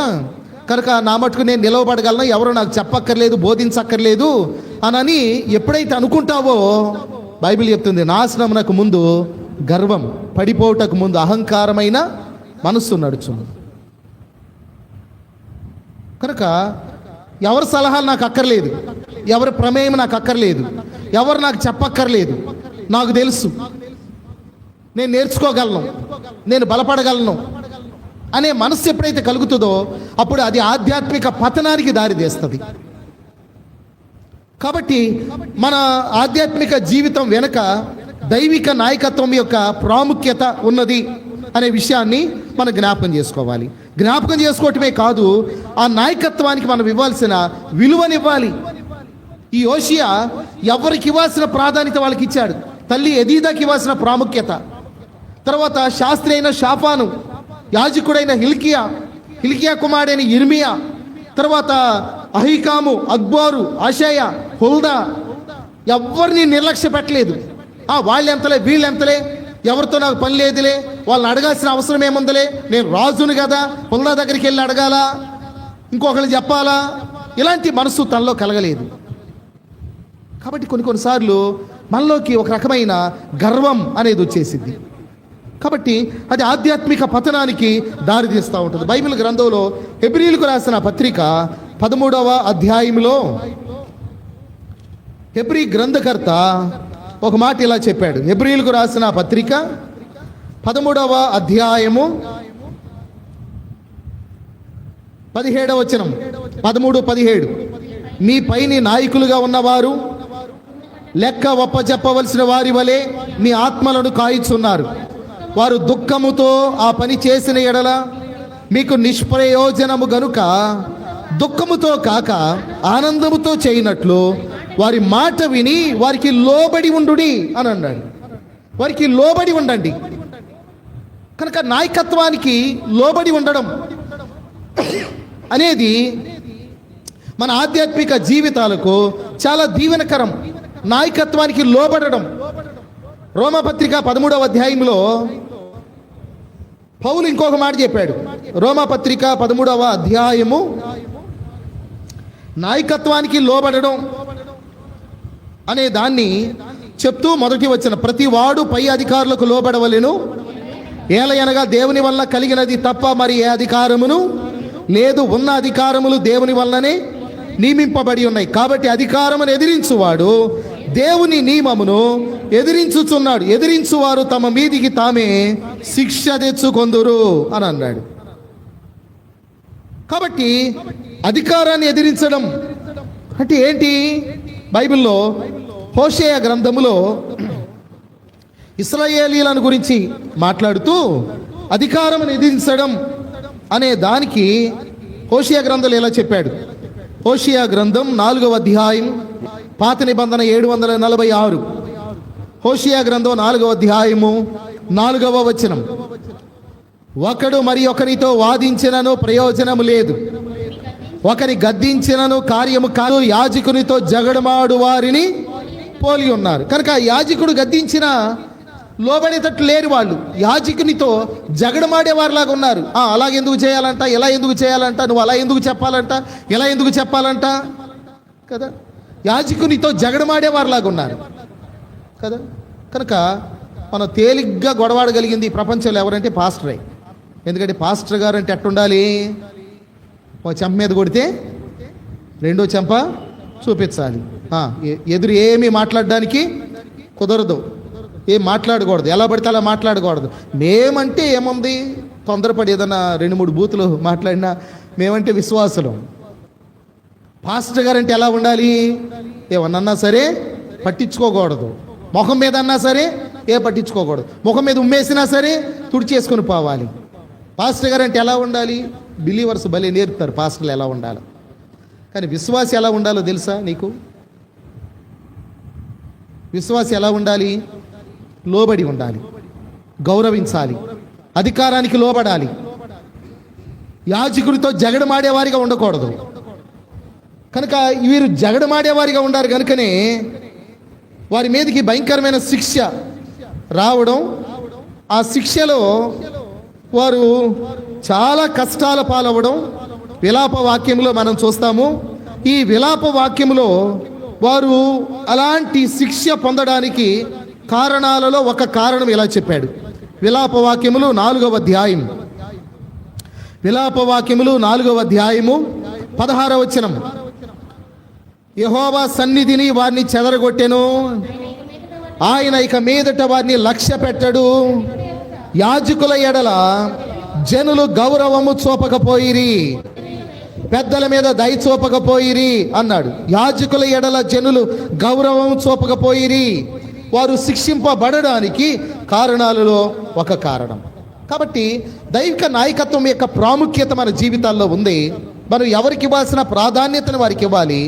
కనుక నా మటుకు నేను నిలవబడగలను, ఎవరు నాకు చెప్పక్కర్లేదు, బోధించక్కర్లేదు అని ఎప్పుడైతే అనుకుంటావో బైబిల్ చెప్తుంది, నాశనమునకు ముందు గర్వం, పడిపోవటకు ముందు అహంకారమైన మనస్సు నడుచును. కనుక ఎవరి సలహాలు నాకు అక్కర్లేదు, ఎవరి ప్రమేయం నాకు అక్కర్లేదు, ఎవరు నాకు చెప్పక్కర్లేదు, నాకు తెలుసు, నేను నేర్చుకోగలను, నేను బలపడగలను అనే మనస్సు ఎప్పుడైతే కలుగుతుందో అప్పుడు అది ఆధ్యాత్మిక పతనానికి దారితీస్తుంది. కాబట్టి మన ఆధ్యాత్మిక జీవితం వెనుక దైవిక నాయకత్వం యొక్క ప్రాముఖ్యత ఉన్నది అనే విషయాన్ని మనం జ్ఞాపకం చేసుకోవాలి. జ్ఞాపకం చేసుకోవటమే కాదు, ఆ నాయకత్వానికి మనం ఇవ్వాల్సిన విలువనివ్వాలి. ఈ యోషియా ఎవరికి ఇవ్వాల్సిన ప్రాధాన్యత వాళ్ళకి ఇచ్చాడు. తల్లి ఎదీదాకి ఇవ్వాల్సిన ప్రాముఖ్యత, తర్వాత శాస్త్రి అయిన షాఫాను, యాజకుడైన హిల్కియా కుమారుడైన ఇర్మియా, తర్వాత అహికాము, అక్బోరు, ఆషాయ, హుల్దా, ఎవరిని నిర్లక్ష్య పెట్టలేదు. వాళ్ళెంతలే వీళ్ళెంతలే, ఎవరితో నాకు పని లేదులే, వాళ్ళని అడగాల్సిన అవసరం ఏముందలే, నేను రాజును కదా, హుల్దా దగ్గరికి వెళ్ళి అడగాలా, ఇంకొకరు చెప్పాలా, ఇలాంటి మనసు తనలో కలగలేదు. కాబట్టి కొన్నిసార్లు మనలోకి ఒక రకమైన గర్వం అనేది వచ్చేసింది. కాబట్టి అది ఆధ్యాత్మిక పతనానికి దారితీస్తూ ఉంటుంది. బైబిల్ గ్రంథంలో హెబ్రీయులకు రాసిన పత్రిక 13వ అధ్యాయంలో హెబ్రీ గ్రంథకర్త ఒక మాట ఇలా చెప్పాడు. హెబ్రీయులకు రాసిన పత్రిక 13వ అధ్యాయము 17వ వచనం, 13-17, మీ పైని నాయకులుగా ఉన్నవారు లెక్క ఒప్పచెప్పవలసిన వారి వలె మీ ఆత్మలను కాయిచున్నారు. వారు దుఃఖముతో ఆ పని చేసిన ఎడల మీకు నిష్ప్రయోజనము గనుక దుఃఖముతో కాక ఆనందముతో చేయనట్లు వారి మాట విని వారికి లోబడి ఉండుడి అని అన్నాడు. వారికి లోబడి ఉండండి. కనుక నాయకత్వానికి లోబడి ఉండడం అనేది మన ఆధ్యాత్మిక జీవితాలకు చాలా దీవెనకరం. నాయకత్వానికి లోబడడం. రోమాపత్రిక 13వ అధ్యాయంలో పౌలు ఇంకొక మాట చెప్పాడు. రోమాపత్రిక 13వ అధ్యాయము నాయకత్వానికి లోబడడం అనే దాన్ని చెప్తూ మొదటి వచనం, ప్రతి వాడు పై అధికారులకు లోబడవలెను, ఏలయనగా దేవుని వల్ల కలిగినది తప్ప మరి ఏ అధికారమును లేదు, ఉన్న అధికారములు దేవుని వల్లనే నియమింపబడి ఉన్నాయి. కాబట్టి అధికారమును ఎదిరించువాడు దేవుని నియమమును ఎదిరించుచున్నాడు. ఎదిరించువారు తమ మీదికి తామే శిక్ష తెచ్చుకొందురు అని అన్నాడు. కాబట్టి అధికారాన్ని ఎదిరించడం అంటే ఏంటి? బైబిల్లో హోషేయ గ్రంథములో ఇశ్రాయేలీయులను గురించి మాట్లాడుతూ అధికారం ఎదిరించడం అనే దానికి హోషేయ గ్రంథంలో ఎలా చెప్పాడు. హోషేయ గ్రంథం 4వ అధ్యాయం, పాత నిబంధన 746. హోషేయ గ్రంథం 4వ అధ్యాయము 4వ వచనం, ఒకడు మరి ఒకరితో వాదించినను ప్రయోజనము లేదు, ఒకరి గద్దించినను కార్యము కాదు, యాజకునితో జగడమాడు వారిని పోలి ఉన్నారు. కనుక యాజకుడు గద్దించిన లోబడేటట్లు లేరు వాళ్ళు, యాజకునితో జగడమాడేవారిలాగా ఉన్నారు. అలాగెందుకు చేయాలంట, ఎలా ఎందుకు చేయాలంట, నువ్వు అలా ఎందుకు చెప్పాలంట, ఎలా ఎందుకు చెప్పాలంట కదా, యాజకునితో జగడమాడేవారిలాగా ఉన్నారు కదా. కనుక మనం తేలిగ్గా గొడవాడగలిగింది ఈ ప్రపంచంలో ఎవరంటే పాస్టరే. ఎందుకంటే పాస్టర్ గారు అంటే ఎట్టుండాలి, ఒక చెంప మీద కొడితే రెండో చెంప చూపించాలి. ఎదురు ఏమీ మాట్లాడడానికి కుదరదు, ఏం మాట్లాడకూడదు, ఎలా పడితే అలా మాట్లాడకూడదు. మేమంటే ఏముంది, తొందరపడి ఏదన్నా 2-3 బూతులు మాట్లాడినా మేమంటే విశ్వాసులం. పాస్టర్ గారు అంటే ఎలా ఉండాలి? ఏమన్నా సరే పట్టించుకోకూడదు. ముఖం మీద అన్నా సరే పట్టించుకోకూడదు. ముఖం మీద ఉమ్మేసినా సరే తుడిచేసుకొని పోవాలి. పాస్టర్ గారు అంటే ఎలా ఉండాలి? బిలీవర్స్ భలే నేర్పుతారు పాస్టర్లు ఎలా ఉండాలి. కానీ విశ్వాసి ఎలా ఉండాలో తెలుసా నీకు? విశ్వాసి ఎలా ఉండాలి? లోబడి ఉండాలి, గౌరవించాలి, అధికారానికి లోబడాలి. యాజకుడితో జగడమాడేవారిగా ఉండకూడదు. కనుక వీరు జగడమాడేవారిగా ఉండారు. కనుకనే వారి మీదకి భయంకరమైన శిక్ష రావడం, ఆ శిక్షలో వారు చాలా కష్టాల పాలవ్వడం విలాప వాక్యంలో మనం చూస్తాము. ఈ విలాప వాక్యంలో వారు అలాంటి శిక్ష పొందడానికి కారణాలలో ఒక కారణం ఇలా చెప్పాడు. విలాప వాక్యములు 4వ అధ్యాయం, విలాప వాక్యములు 4వ అధ్యాయము 16వ వచనం. యెహోవా సన్నిధిని వారిని చెదరగొట్టెను, ఆయన ఇక మీదట వారిని లక్ష్య పెట్టడు. యాజకుల ఎడల జనులు గౌరవము చూపకపోయిరి, పెద్దల మీద దయ చూపకపోయిరి అన్నాడు. యాజకుల ఎడల జనులు గౌరవం చూపకపోయిరి. వారు శిక్షింపబడడానికి కారణాలలో ఒక కారణం. కాబట్టి దైవిక నాయకత్వం యొక్క ప్రాముఖ్యత మన జీవితాల్లో ఉంది. మనం ఎవరికి ఇవ్వాల్సిన ప్రాధాన్యతను వారికి ఇవ్వాలి,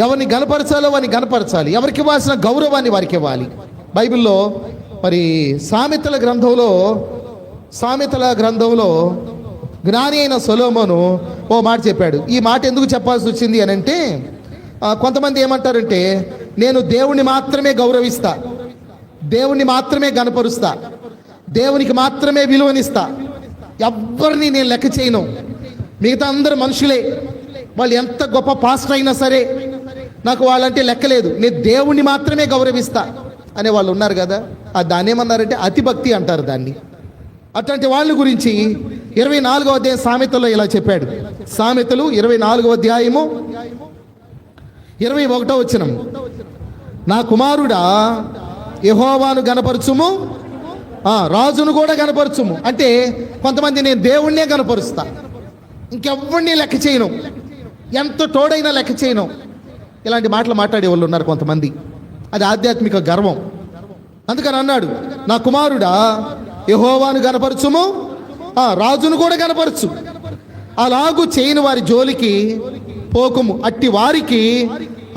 ఎవరిని గనపరచాలో వారిని గనపరచాలి, ఎవరికి ఇవ్వాల్సిన గౌరవాన్ని వారికి ఇవ్వాలి. బైబిల్లో మరి సామెతల గ్రంథంలో జ్ఞాని అయిన సొలొమోను ఓ మాట చెప్పాడు. ఈ మాట ఎందుకు చెప్పాల్సి వచ్చింది అని అంటే, కొంతమంది ఏమంటారంటే, నేను దేవుణ్ణి మాత్రమే గౌరవిస్తా, దేవుణ్ణి మాత్రమే గనపరుస్తా, దేవునికి మాత్రమే విలువనిస్తా, ఎవ్వరిని నేను లెక్క చేయను, మిగతా అందరు మనుషులే, వాళ్ళు ఎంత గొప్ప పాస్టర్ అయినా సరే నాకు వాళ్ళంటే లెక్కలేదు, నేను దేవుణ్ణి మాత్రమే గౌరవిస్తా అనే వాళ్ళు ఉన్నారు కదా. దాన్ని ఏమన్నారంటే అతిభక్తి అంటారు దాన్ని. అట్లాంటి వాళ్ళ గురించి 24వ అధ్యాయం సామెతలో ఇలా చెప్పాడు. సామెతలు 24వ అధ్యాయము 21వ వచనం. నా కుమారుడా యెహోవాను గనపరచుము, రాజును కూడా గనపరచుము. అంటే కొంతమంది నేను దేవుణ్ణే గనపరుస్తా, ఇంకెవ్వరిని లెక్క చేయను, ఎంత తోడైనా లెక్క చేయను, ఇలాంటి మాటలు మాట్లాడే వాళ్ళు ఉన్నారు కొంతమంది. అది ఆధ్యాత్మిక గర్వం. అందుకని అన్నాడు, నా కుమారుడా యెహోవాను గనపరచుము, రాజును కూడా గనపరచు. అలాగూ చేయని వారి జోలికి పోకుము, అట్టి వారికి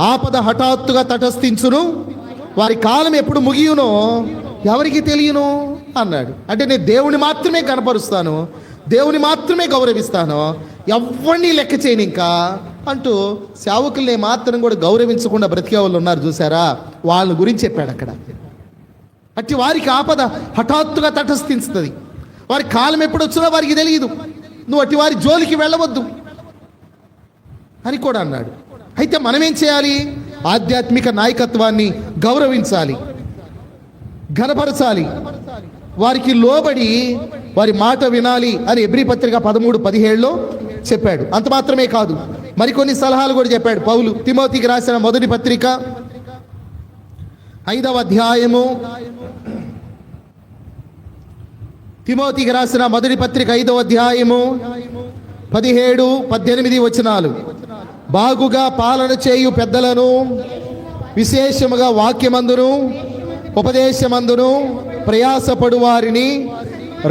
ఆపద హఠాత్తుగా తటస్థించును, వారి కాలం ఎప్పుడు ముగియునో ఎవరికి తెలియను అన్నాడు. అంటే నేను దేవుని మాత్రమే కనపరుస్తాను, దేవుని మాత్రమే గౌరవిస్తాను, ఎవరిని లెక్క చేయను ఇంకా అంటూ సేవకుల్ని మాత్రం కూడా గౌరవించకుండా బ్రతికే వాళ్ళు ఉన్నారు చూసారా, వాళ్ళ గురించి చెప్పాడు అక్కడ. అట్టి వారికి ఆపద హఠాత్తుగా తటస్థిస్తుంది, వారి కాలం ఎప్పుడు వచ్చినా వారికి తెలియదు, నువ్వు అట్టి వారి జోలికి వెళ్ళవద్దు అని కూడా అన్నాడు. అయితే మనం ఏం చేయాలి? ఆధ్యాత్మిక నాయకత్వాన్ని గౌరవించాలి, ఘనపరచాలి, వారికి లోబడి వారి మాట వినాలి అని హెబ్రీ పత్రిక 13:17లో చెప్పాడు. అంత మాత్రమే కాదు, మరికొన్ని సలహాలు కూడా చెప్పాడు పౌలు. తిమోతికి రాసిన మొదటి పత్రిక 5వ అధ్యాయము, తిమోతికి రాసిన మొదటి పత్రిక 5వ అధ్యాయము 17-18 వచనాలు. బాగుగా పాలన చేయు పెద్దలను, విశేషముగా వాక్యమందును ఉపదేశమందును ప్రయాసపడు వారిని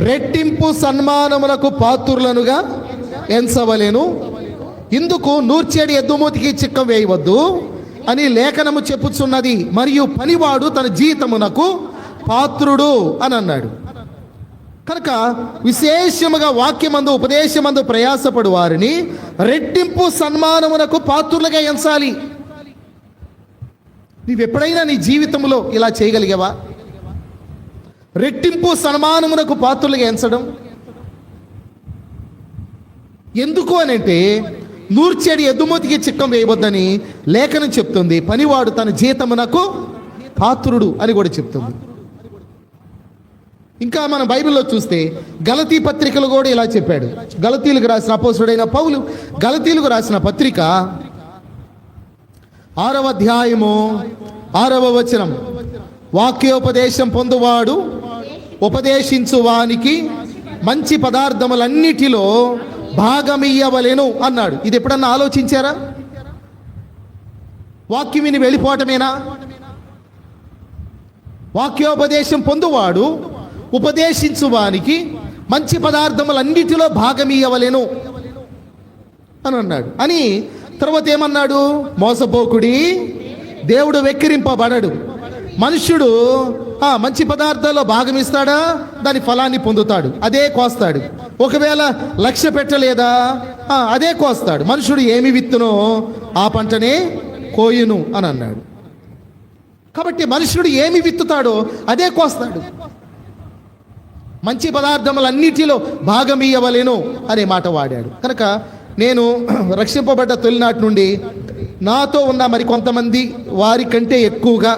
రెట్టింపు సన్మానములకు పాత్రులనుగా ఎంచవలెను. ఇందుకు నూర్చేడి ఎద్దుమూతికి చిక్కం వేయవద్దు అని లేఖనము చెప్పుచున్నది, మరియు పనివాడు తన జీతమునకు పాత్రుడు అని అన్నాడు. కనుక విశేషముగా వాక్యమందు ఉపదేశమందు ప్రయాసపడు వారిని రెట్టింపు సన్మానమునకు పాత్రులుగా ఎంచాలి. నీవెప్పుడైనా నీ జీవితంలో ఇలా చేయగలిగావా? రెట్టింపు సన్మానమునకు పాత్రులుగా ఎంచడం ఎందుకు అని అంటే, నూర్చేడి ఎద్దుమూతికి చిక్కం వేయవద్దని లేఖనం చెప్తుంది, పనివాడు తన జీతమునకు పాత్రుడు అని కూడా చెప్తుంది. ఇంకా మనం బైబిల్లో చూస్తే గలతీ పత్రికలు కూడా ఇలా చెప్పాడు. గలతీలకు రాసిన అపోస్తలుడైన పౌలు గలతీలకు రాసిన పత్రిక 6వ అధ్యాయము 6వ వచనం. వాక్యోపదేశం పొందువాడు ఉపదేశించు వానికి మంచి పదార్థములన్నిటిలో భాగమియ్యవలెను అన్నాడు. ఇది ఎప్పుడన్నా ఆలోచించారా? వాక్యం విని వెళ్ళిపోవటమేనా? వాక్యోపదేశం పొందువాడు ఉపదేశించువానికి మంచి పదార్థములన్నిటిలో భాగమియ్యవలెను అని అన్నాడు. అని తర్వాత ఏమన్నాడు? మోసపోకుడి, దేవుడు వెక్కిరింపబడడు. మనుష్యుడు మంచి పదార్థాల్లో భాగం ఇస్తాడా, దాని ఫలాన్ని పొందుతాడు, అదే కోస్తాడు. ఒకవేళ లక్ష్య పెట్టలేదా, అదే కోస్తాడు. మనుషుడు ఏమి విత్తునో ఆ పంటనే కోయును అని అన్నాడు. కాబట్టి మనుషుడు ఏమి విత్తుతాడో అదే కోస్తాడు. మంచి పదార్థములన్నిటిలో భాగమియ్యవలెను అనే మాట వాడాడు. కనుక నేను రక్షింపబడ్డ తొలినాటి నుండి నాతో ఉన్న మరి కొంతమంది వారి కంటే ఎక్కువగా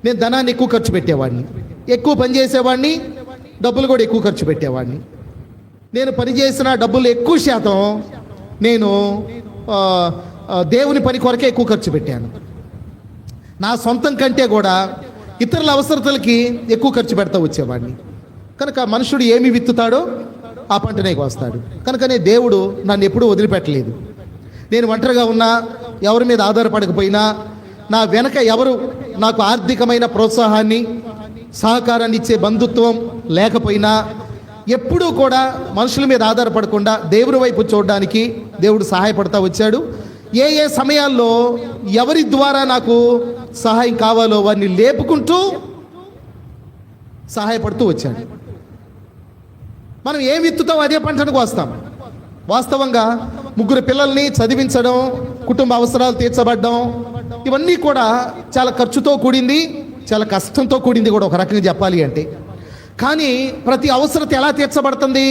నేను ధనాన్ని ఎక్కువ ఖర్చు పెట్టేవాడిని, ఎక్కువ పని చేసేవాడిని, డబ్బులు కూడా ఎక్కువ ఖర్చు పెట్టేవాడిని. నేను పనిచేసిన డబ్బులు ఎక్కువ శాతం నేను దేవుని పని కొరకే ఎక్కువ ఖర్చు పెట్టాను. నా సొంతం కంటే కూడా ఇతరుల అవసరతలకి ఎక్కువ ఖర్చు పెడతా వచ్చేవాడిని. కనుక మనుషుడు ఏమి విత్తుతాడో ఆ పంటనే కోస్తాడు. కనుకనే దేవుడు నన్ను ఎప్పుడూ వదిలిపెట్టలేదు. నేను ఒంటరిగా ఉన్నా, ఎవరి మీద ఆధారపడకపోయినా, నా వెనక ఎవరు నాకు ఆర్థికమైన ప్రోత్సాహాన్ని సహకారాన్ని ఇచ్చే బంధుత్వం లేకపోయినా, ఎప్పుడూ కూడా మనుషుల మీద ఆధారపడకుండా దేవుని వైపు చూడడానికి దేవుడు సహాయపడతా వచ్చాడు. ఏ ఏ సమయాల్లో ఎవరి ద్వారా నాకు సహాయం కావాలో వారిని లేపుకుంటూ సహాయపడుతూ వచ్చాడు. మనం ఏం విత్తుతాం అదే పంటను కోస్తాం. వాస్తవంగా 3 పిల్లల్ని చదివించడం, కుటుంబ అవసరాలు తీర్చబడడం, ఇవన్నీ కూడా చాలా ఖర్చుతో కూడింది, చాలా కష్టంతో కూడింది కూడా ఒక రకంగా చెప్పాలి అంటే. కానీ ప్రతి అవసరత ఎలా తీర్చబడుతుంది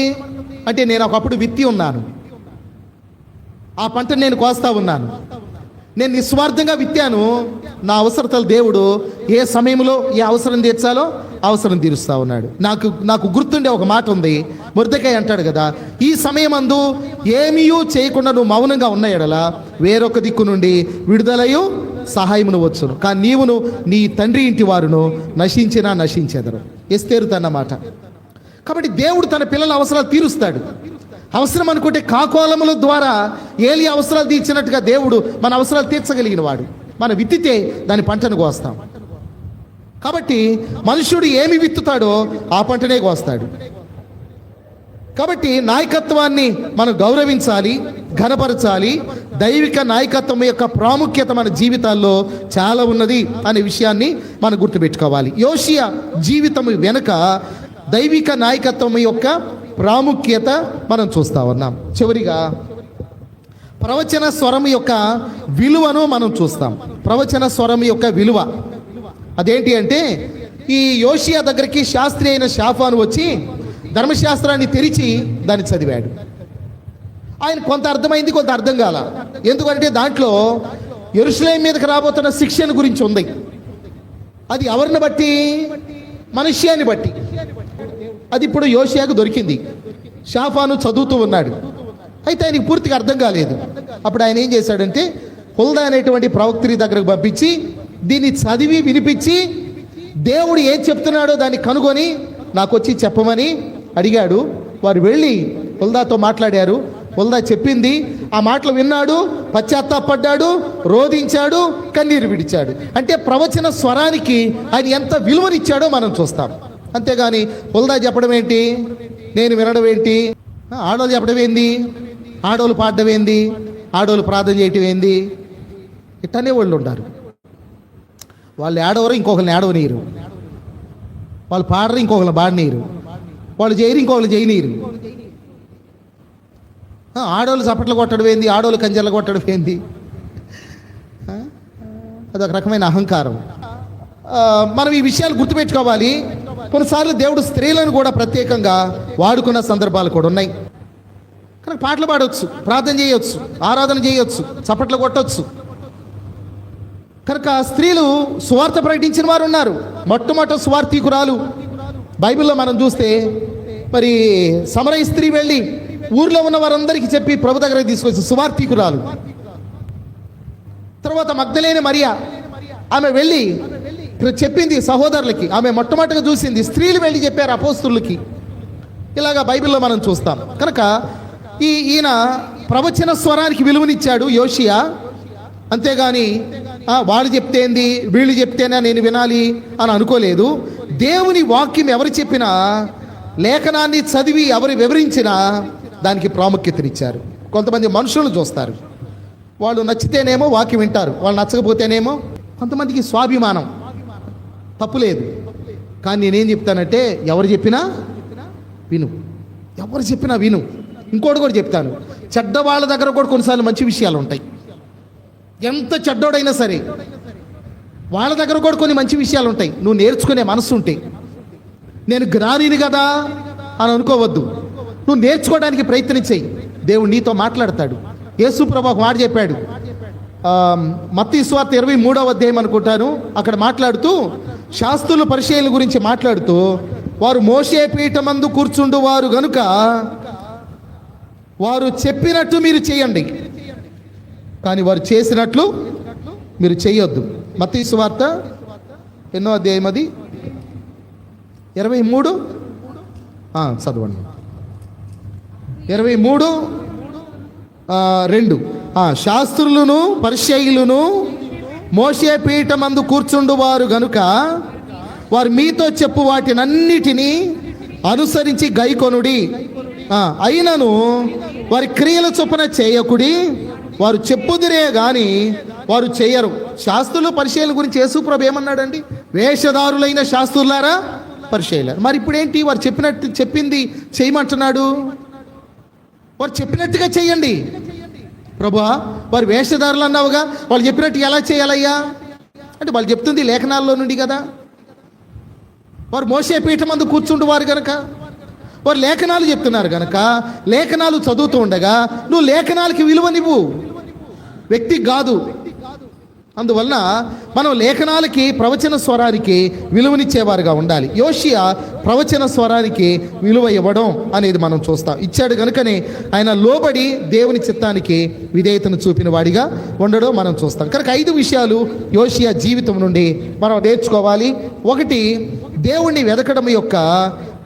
అంటే, నేను ఒకప్పుడు విత్తి ఉన్నాను, ఆ పంటను నేను కోస్తా ఉన్నాను. నేను నిస్వార్థంగా విత్తాను. నా అవసరతలు దేవుడు ఏ సమయంలో ఏ అవసరం తీర్చాలో అవసరం తీరుస్తూ ఉన్నాడు. నాకు గుర్తుండే ఒక మాట ఉంది. మొర్దెకాయి అంటాడు కదా, ఈ సమయమందు ఏమీ చేయకుండా నువ్వు మౌనంగా ఉన్న ఎడల వేరొక దిక్కు నుండి విడుదలయు సహాయమును వచ్చును, కానీ నీవును నీ తండ్రి ఇంటి వారును నశించినా నశించెదరు. ఎస్తేరు అన్నమాట. కాబట్టి దేవుడు తన పిల్లల అవసరాలు తీరుస్తాడు. అవసరం అనుకుంటే కాకోలముల ద్వారా ఏలి అవసరాలు తీర్చినట్టుగా దేవుడు మన అవసరాలు తీర్చగలిగిన వాడు. మనం విత్తితే దాని పంటను కోస్తాం. కాబట్టి మనుష్యుడు ఏమి విత్తుతాడో ఆ పంటనే కోస్తాడు. కాబట్టి నాయకత్వాన్ని మనం గౌరవించాలి, ఘనపరచాలి. దైవిక నాయకత్వం యొక్క ప్రాముఖ్యత మన జీవితాల్లో చాలా ఉన్నది అనే విషయాన్ని మనం గుర్తుపెట్టుకోవాలి. యోషియా జీవితం వెనుక దైవిక నాయకత్వం యొక్క ప్రాముఖ్యత మనం చూస్తూ ఉన్నాం. చివరిగా ప్రవచన స్వరం యొక్క విలువను మనం చూస్తాం. ప్రవచన స్వరం యొక్క విలువ అదేంటి అంటే, ఈ యోషియా దగ్గరికి శాస్త్రి అయిన షాఫాను వచ్చి ధర్మశాస్త్రాన్ని తెరిచి దాన్ని చదివాడు. ఆయన కొంత అర్థమైంది, కొంత అర్థం కాల. ఎందుకంటే దాంట్లో యెరూషలేము మీదకి రాబోతున్న శిక్షణ గురించి ఉంది. అది ఎవరిని బట్టి? మనుష్యాన్ని బట్టి. అది ఇప్పుడు యోషియాకు దొరికింది. షాఫాను చదువుతూ ఉన్నాడు. అయితే ఆయనకి పూర్తిగా అర్థం కాలేదు. అప్పుడు ఆయన ఏం చేశాడంటే, హుల్దా అనేటువంటి ప్రవక్త్రి దగ్గరకు పంపించి దీన్ని చదివి వినిపించి దేవుడు ఏం చెప్తున్నాడో దాన్ని కనుగొని నాకు వచ్చి చెప్పమని అడిగాడు. వారు వెళ్ళి హుల్దాతో మాట్లాడారు. హుల్దా చెప్పింది, ఆ మాటలు విన్నాడు, పశ్చాత్తాపడ్డాడు, రోధించాడు, కన్నీరు విడిచాడు. అంటే ప్రవచన స్వరానికి ఆయన ఎంత విలువనిచ్చాడో మనం చూస్తాం. అంతేగాని హుల్దా చెప్పడం ఏంటి, నేను వినడం ఏంటి, ఆడోళ్ళు చెప్పడం ఏంది, ఆడోళ్ళు పాడడం ఏంది, ఆడోళ్ళు ప్రార్థన చేయటం ఏంది, ఇట్టనే వాళ్ళు ఉంటారు. వాళ్ళు ఏడవరు, ఇంకొకరిని ఏడవనీయరు. వాళ్ళు పాడరు, ఇంకొకరిని పాడనీయరు. వాళ్ళు చేయరు, ఇంకొకరు చేయనీయరు. ఆడోళ్ళు చప్పట్లు కొట్టడం ఏంది, ఆడోళ్ళు కంజర్లు కొట్టడం ఏంది, అదొక రకమైన అహంకారం. మనం ఈ విషయాలు గుర్తుపెట్టుకోవాలి. కొన్నిసార్లు దేవుడు స్త్రీలను కూడా ప్రత్యేకంగా వాడుకున్న సందర్భాలు కూడా ఉన్నాయి. కనుక పాటలు పాడవచ్చు, ప్రార్థన చేయవచ్చు, ఆరాధన చేయవచ్చు, చప్పట్లు కొట్టవచ్చు. కనుక స్త్రీలు సువార్త ప్రకటించిన వారు ఉన్నారు. మొట్టమొదటి సువార్థికురాలు బైబిల్లో మనం చూస్తే, మరి సమరయ స్త్రీ వెళ్ళి ఊర్లో ఉన్న వారందరికీ చెప్పి ప్రభు దగ్గరికి తీసుకొచ్చి సువార్థికురాలు. తర్వాత మగ్దలేని మరియా, ఆమె వెళ్ళి చెప్పింది సహోదరులకి. ఆమె మొట్టమొదటిగా చూసింది. స్త్రీలు వెళ్ళి చెప్పారు అపోస్తులకి. ఇలాగా బైబిల్లో మనం చూస్తాం. కనుక ఈయన ప్రవచన స్వరానికి విలువనిచ్చాడు యోషియా. అంతేగాని వాళ్ళు చెప్తేంది వీళ్ళు చెప్తేనే నేను వినాలి అని అనుకోలేదు. దేవుని వాక్యం ఎవరు చెప్పినా, లేఖనాన్ని చదివి ఎవరు వివరించినా దానికి ప్రాముఖ్యతనిచ్చారు. కొంతమంది మనుషులను చూస్తారు, వాళ్ళు నచ్చితేనేమో వాక్యం వింటారు, వాళ్ళు నచ్చకపోతేనేమో. కొంతమందికి స్వాభిమానం, తప్పులేదు. కానీ నేనేం చెప్తానంటే ఎవరు చెప్పినా విను, ఎవరు చెప్పినా విను. ఇంకోటి కూడా చెప్తాను, చెడ్డ వాళ్ళ దగ్గర కూడా కొన్నిసార్లు మంచి విషయాలు ఉంటాయి. ఎంత చెడ్డోడైనా సరే వాళ్ళ దగ్గర కూడా కొన్ని మంచి విషయాలు ఉంటాయి. నువ్వు నేర్చుకునే మనసు ఉంటే, నేను జ్ఞానిని కదా అని అనుకోవద్దు. నువ్వు నేర్చుకోవడానికి ప్రయత్నించేయి, దేవుడు నీతో మాట్లాడతాడు. యేసు ప్రభువు ఒక మాట చెప్పాడు, మత్తయి సువార్త 23వ అధ్యాయం అనుకుంటాను. అక్కడ మాట్లాడుతూ శాస్త్రుల పరిచయాల గురించి మాట్లాడుతూ, వారు మోషే పీఠమందు కూర్చుండు వారు గనుక వారు చెప్పినట్టు మీరు చేయండి, కానీ వారు చేసినట్లు మీరు చేయొద్దు. మత్తయి సువార్త ఎన్నో అధ్యాయం అది 23 చదవండి. 23:2 శాస్త్రులను పరిచయులను మోషే పీఠమందు కూర్చుండు వారు గనుక వారు మీతో చెప్పు వాటినన్నిటినీ అనుసరించి గైకొనుడి, అయినను వారి క్రియల చొప్పున చేయకుడి, వారు చెప్పుదురే గాని వారు చేయరు. శాస్త్రులు పరిచయాల గురించి యేసు ప్రభు ఏమన్నాడండి? వేషధారులైన శాస్త్రులారా పరిచయాలు. మరి ఇప్పుడేంటి? వారు చెప్పింది చేయమంటున్నాడు. వారు చెప్పినట్టుగా చేయండి. ప్రభువా, వారు వేషధారులు అన్నావుగా, వాళ్ళు చెప్పినట్టు ఎలా చేయాలయ్యా అంటే వాళ్ళు చెప్తుంది లేఖనాల్లో నుండి కదా. వారు మోసే పీఠమందు కూర్చుండు వారు గనక, వారు లేఖనాలు చెప్తున్నారు గనక లేఖనాలు చదువుతూ ఉండగా నువ్వు లేఖనాలకి విలువనివ్వు, వ్యక్తికి కాదు. అందువలన మనం లేఖనాలకి, ప్రవచన స్వరానికి విలువనిచ్చేవారుగా ఉండాలి. యోషియా ప్రవచన స్వరానికి విలువ ఇవ్వడం అనేది మనం చూస్తాం. ఇచ్చాడు కనుకనే ఆయన లోబడి దేవుని చిత్తానికి విధేయతను చూపిన వాడిగా ఉండడం మనం చూస్తాం. కనుక 5 విషయాలు యోషియా జీవితం నుండి మనం నేర్చుకోవాలి. 1, దేవుణ్ణి వెదకడం యొక్క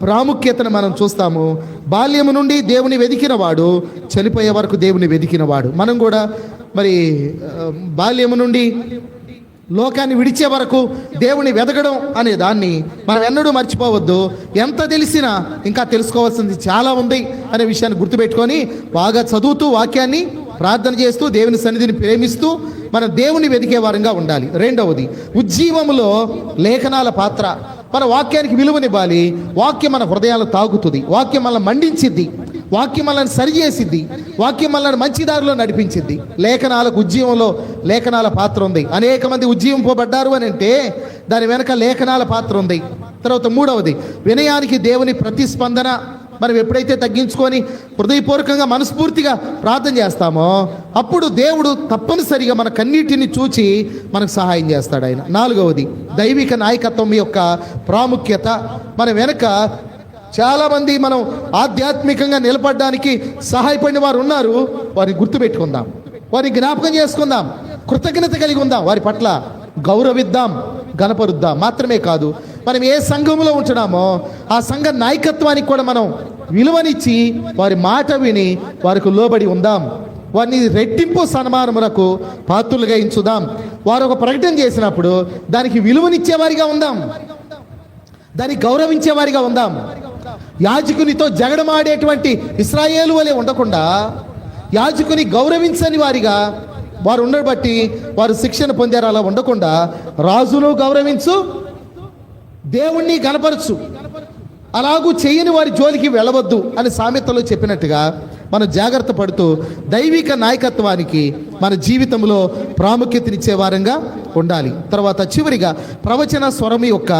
ప్రాముఖ్యతను మనం చూస్తాము. బాల్యము నుండి దేవుని వెదికినవాడు చనిపోయే వరకు దేవుని వెదికినవాడు. మనం కూడా మరి బాల్యము నుండి లోకాన్ని విడిచే వరకు దేవుని వెదకడం అనే దాన్ని మనం ఎన్నడూ మర్చిపోవద్దు. ఎంత తెలిసినా ఇంకా తెలుసుకోవాల్సింది చాలా ఉంది అనే విషయాన్ని గుర్తుపెట్టుకొని బాగా చదువుతూ, వాక్యాన్ని ప్రార్థన చేస్తూ, దేవుని సన్నిధిని ప్రేమిస్తూ మనం దేవుని వెదికే వారంగా ఉండాలి. 2వది, ఉజ్జీవములో లేఖనాల పాత్ర. మన వాక్యానికి విలువనివ్వాలి. వాక్యం మన హృదయాలు తాగుతుంది, వాక్యం మనల్ని మండించిద్ది, వాక్యం మనల్ని సరిచేసిద్ది, వాక్యం మనల్ని మంచి దారిలో నడిపించిద్ది. లేఖనాలకు, ఉజ్జీవంలో లేఖనాల పాత్ర ఉంది. అనేక మంది ఉజ్జీవింపబడ్డారు అని అంటే దాని వెనక లేఖనాల పాత్ర ఉంది. తర్వాత 3వది, వినయానికి దేవుని ప్రతిస్పందన. మనం ఎప్పుడైతే తగ్గించుకొని హృదయపూర్వకంగా మనస్ఫూర్తిగా ప్రార్థన చేస్తామో అప్పుడు దేవుడు తప్పనిసరిగా మన కన్నీటిని చూచి మనకు సహాయం చేస్తాడు ఆయన. 4వది, దైవిక నాయకత్వం యొక్క ప్రాముఖ్యత. మన వెనక చాలామంది మనం ఆధ్యాత్మికంగా నిలబడడానికి సహాయపడిన వారు ఉన్నారు. వారిని గుర్తుపెట్టుకుందాం, వారిని జ్ఞాపకం చేసుకుందాం, కృతజ్ఞత కలిగి ఉందాం, వారి పట్ల గౌరవిద్దాం, గణపరుద్దాం. మాత్రమే కాదు, మనం ఏ సంఘంలో ఉంటున్నామో ఆ సంఘ నాయకత్వానికి కూడా మనం విలువనిచ్చి వారి మాట విని వారికి లోబడి ఉందాం. వారిని రెట్టింపు సన్మానములకు పాత్రులుగా ఎంచుదాం. వారు ఒక ప్రకటన చేసినప్పుడు దానికి విలువనిచ్చేవారిగా ఉందాం, దాన్ని గౌరవించేవారిగా ఉందాం. యాజకునితో జగడమాడేటువంటి ఇశ్రాయేలు వలె ఉండకుండా యాజకుని గౌరవించని వారిగా వారు ఉండబట్టి వారు శిక్షణ పొందారు. అలా ఉండకుండా రాజును గౌరవించు, దేవుణ్ణి గణపరచు, అలాగూ చేయని వారి జోలికి వెళ్ళవద్దు అని సామెతలో చెప్పినట్టుగా మనం జాగ్రత్త పడుతూ దైవిక నాయకత్వానికి మన జీవితంలో ప్రాముఖ్యతనిచ్చే వారంగా ఉండాలి. తర్వాత చివరిగా ప్రవచన స్వరం యొక్క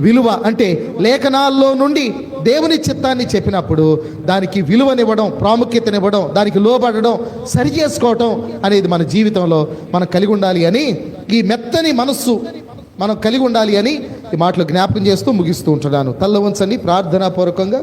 విలువ అంటే లేఖనాల్లో నుండి దేవుని చిత్తాన్ని చెప్పినప్పుడు దానికి విలువనివ్వడం, ప్రాముఖ్యతనివ్వడం, దానికి లోబడడం, సరి చేసుకోవటం అనేది మన జీవితంలో మనం కలిగి ఉండాలి అని, ఈ మెత్తని మనస్సు మనం కలిగి ఉండాలి అని ఈ మాటలు జ్ఞాపకం చేస్తూ ముగిస్తూ ఉంటున్నాను. తల్ల వంచండి ప్రార్థనాపూర్వకంగా.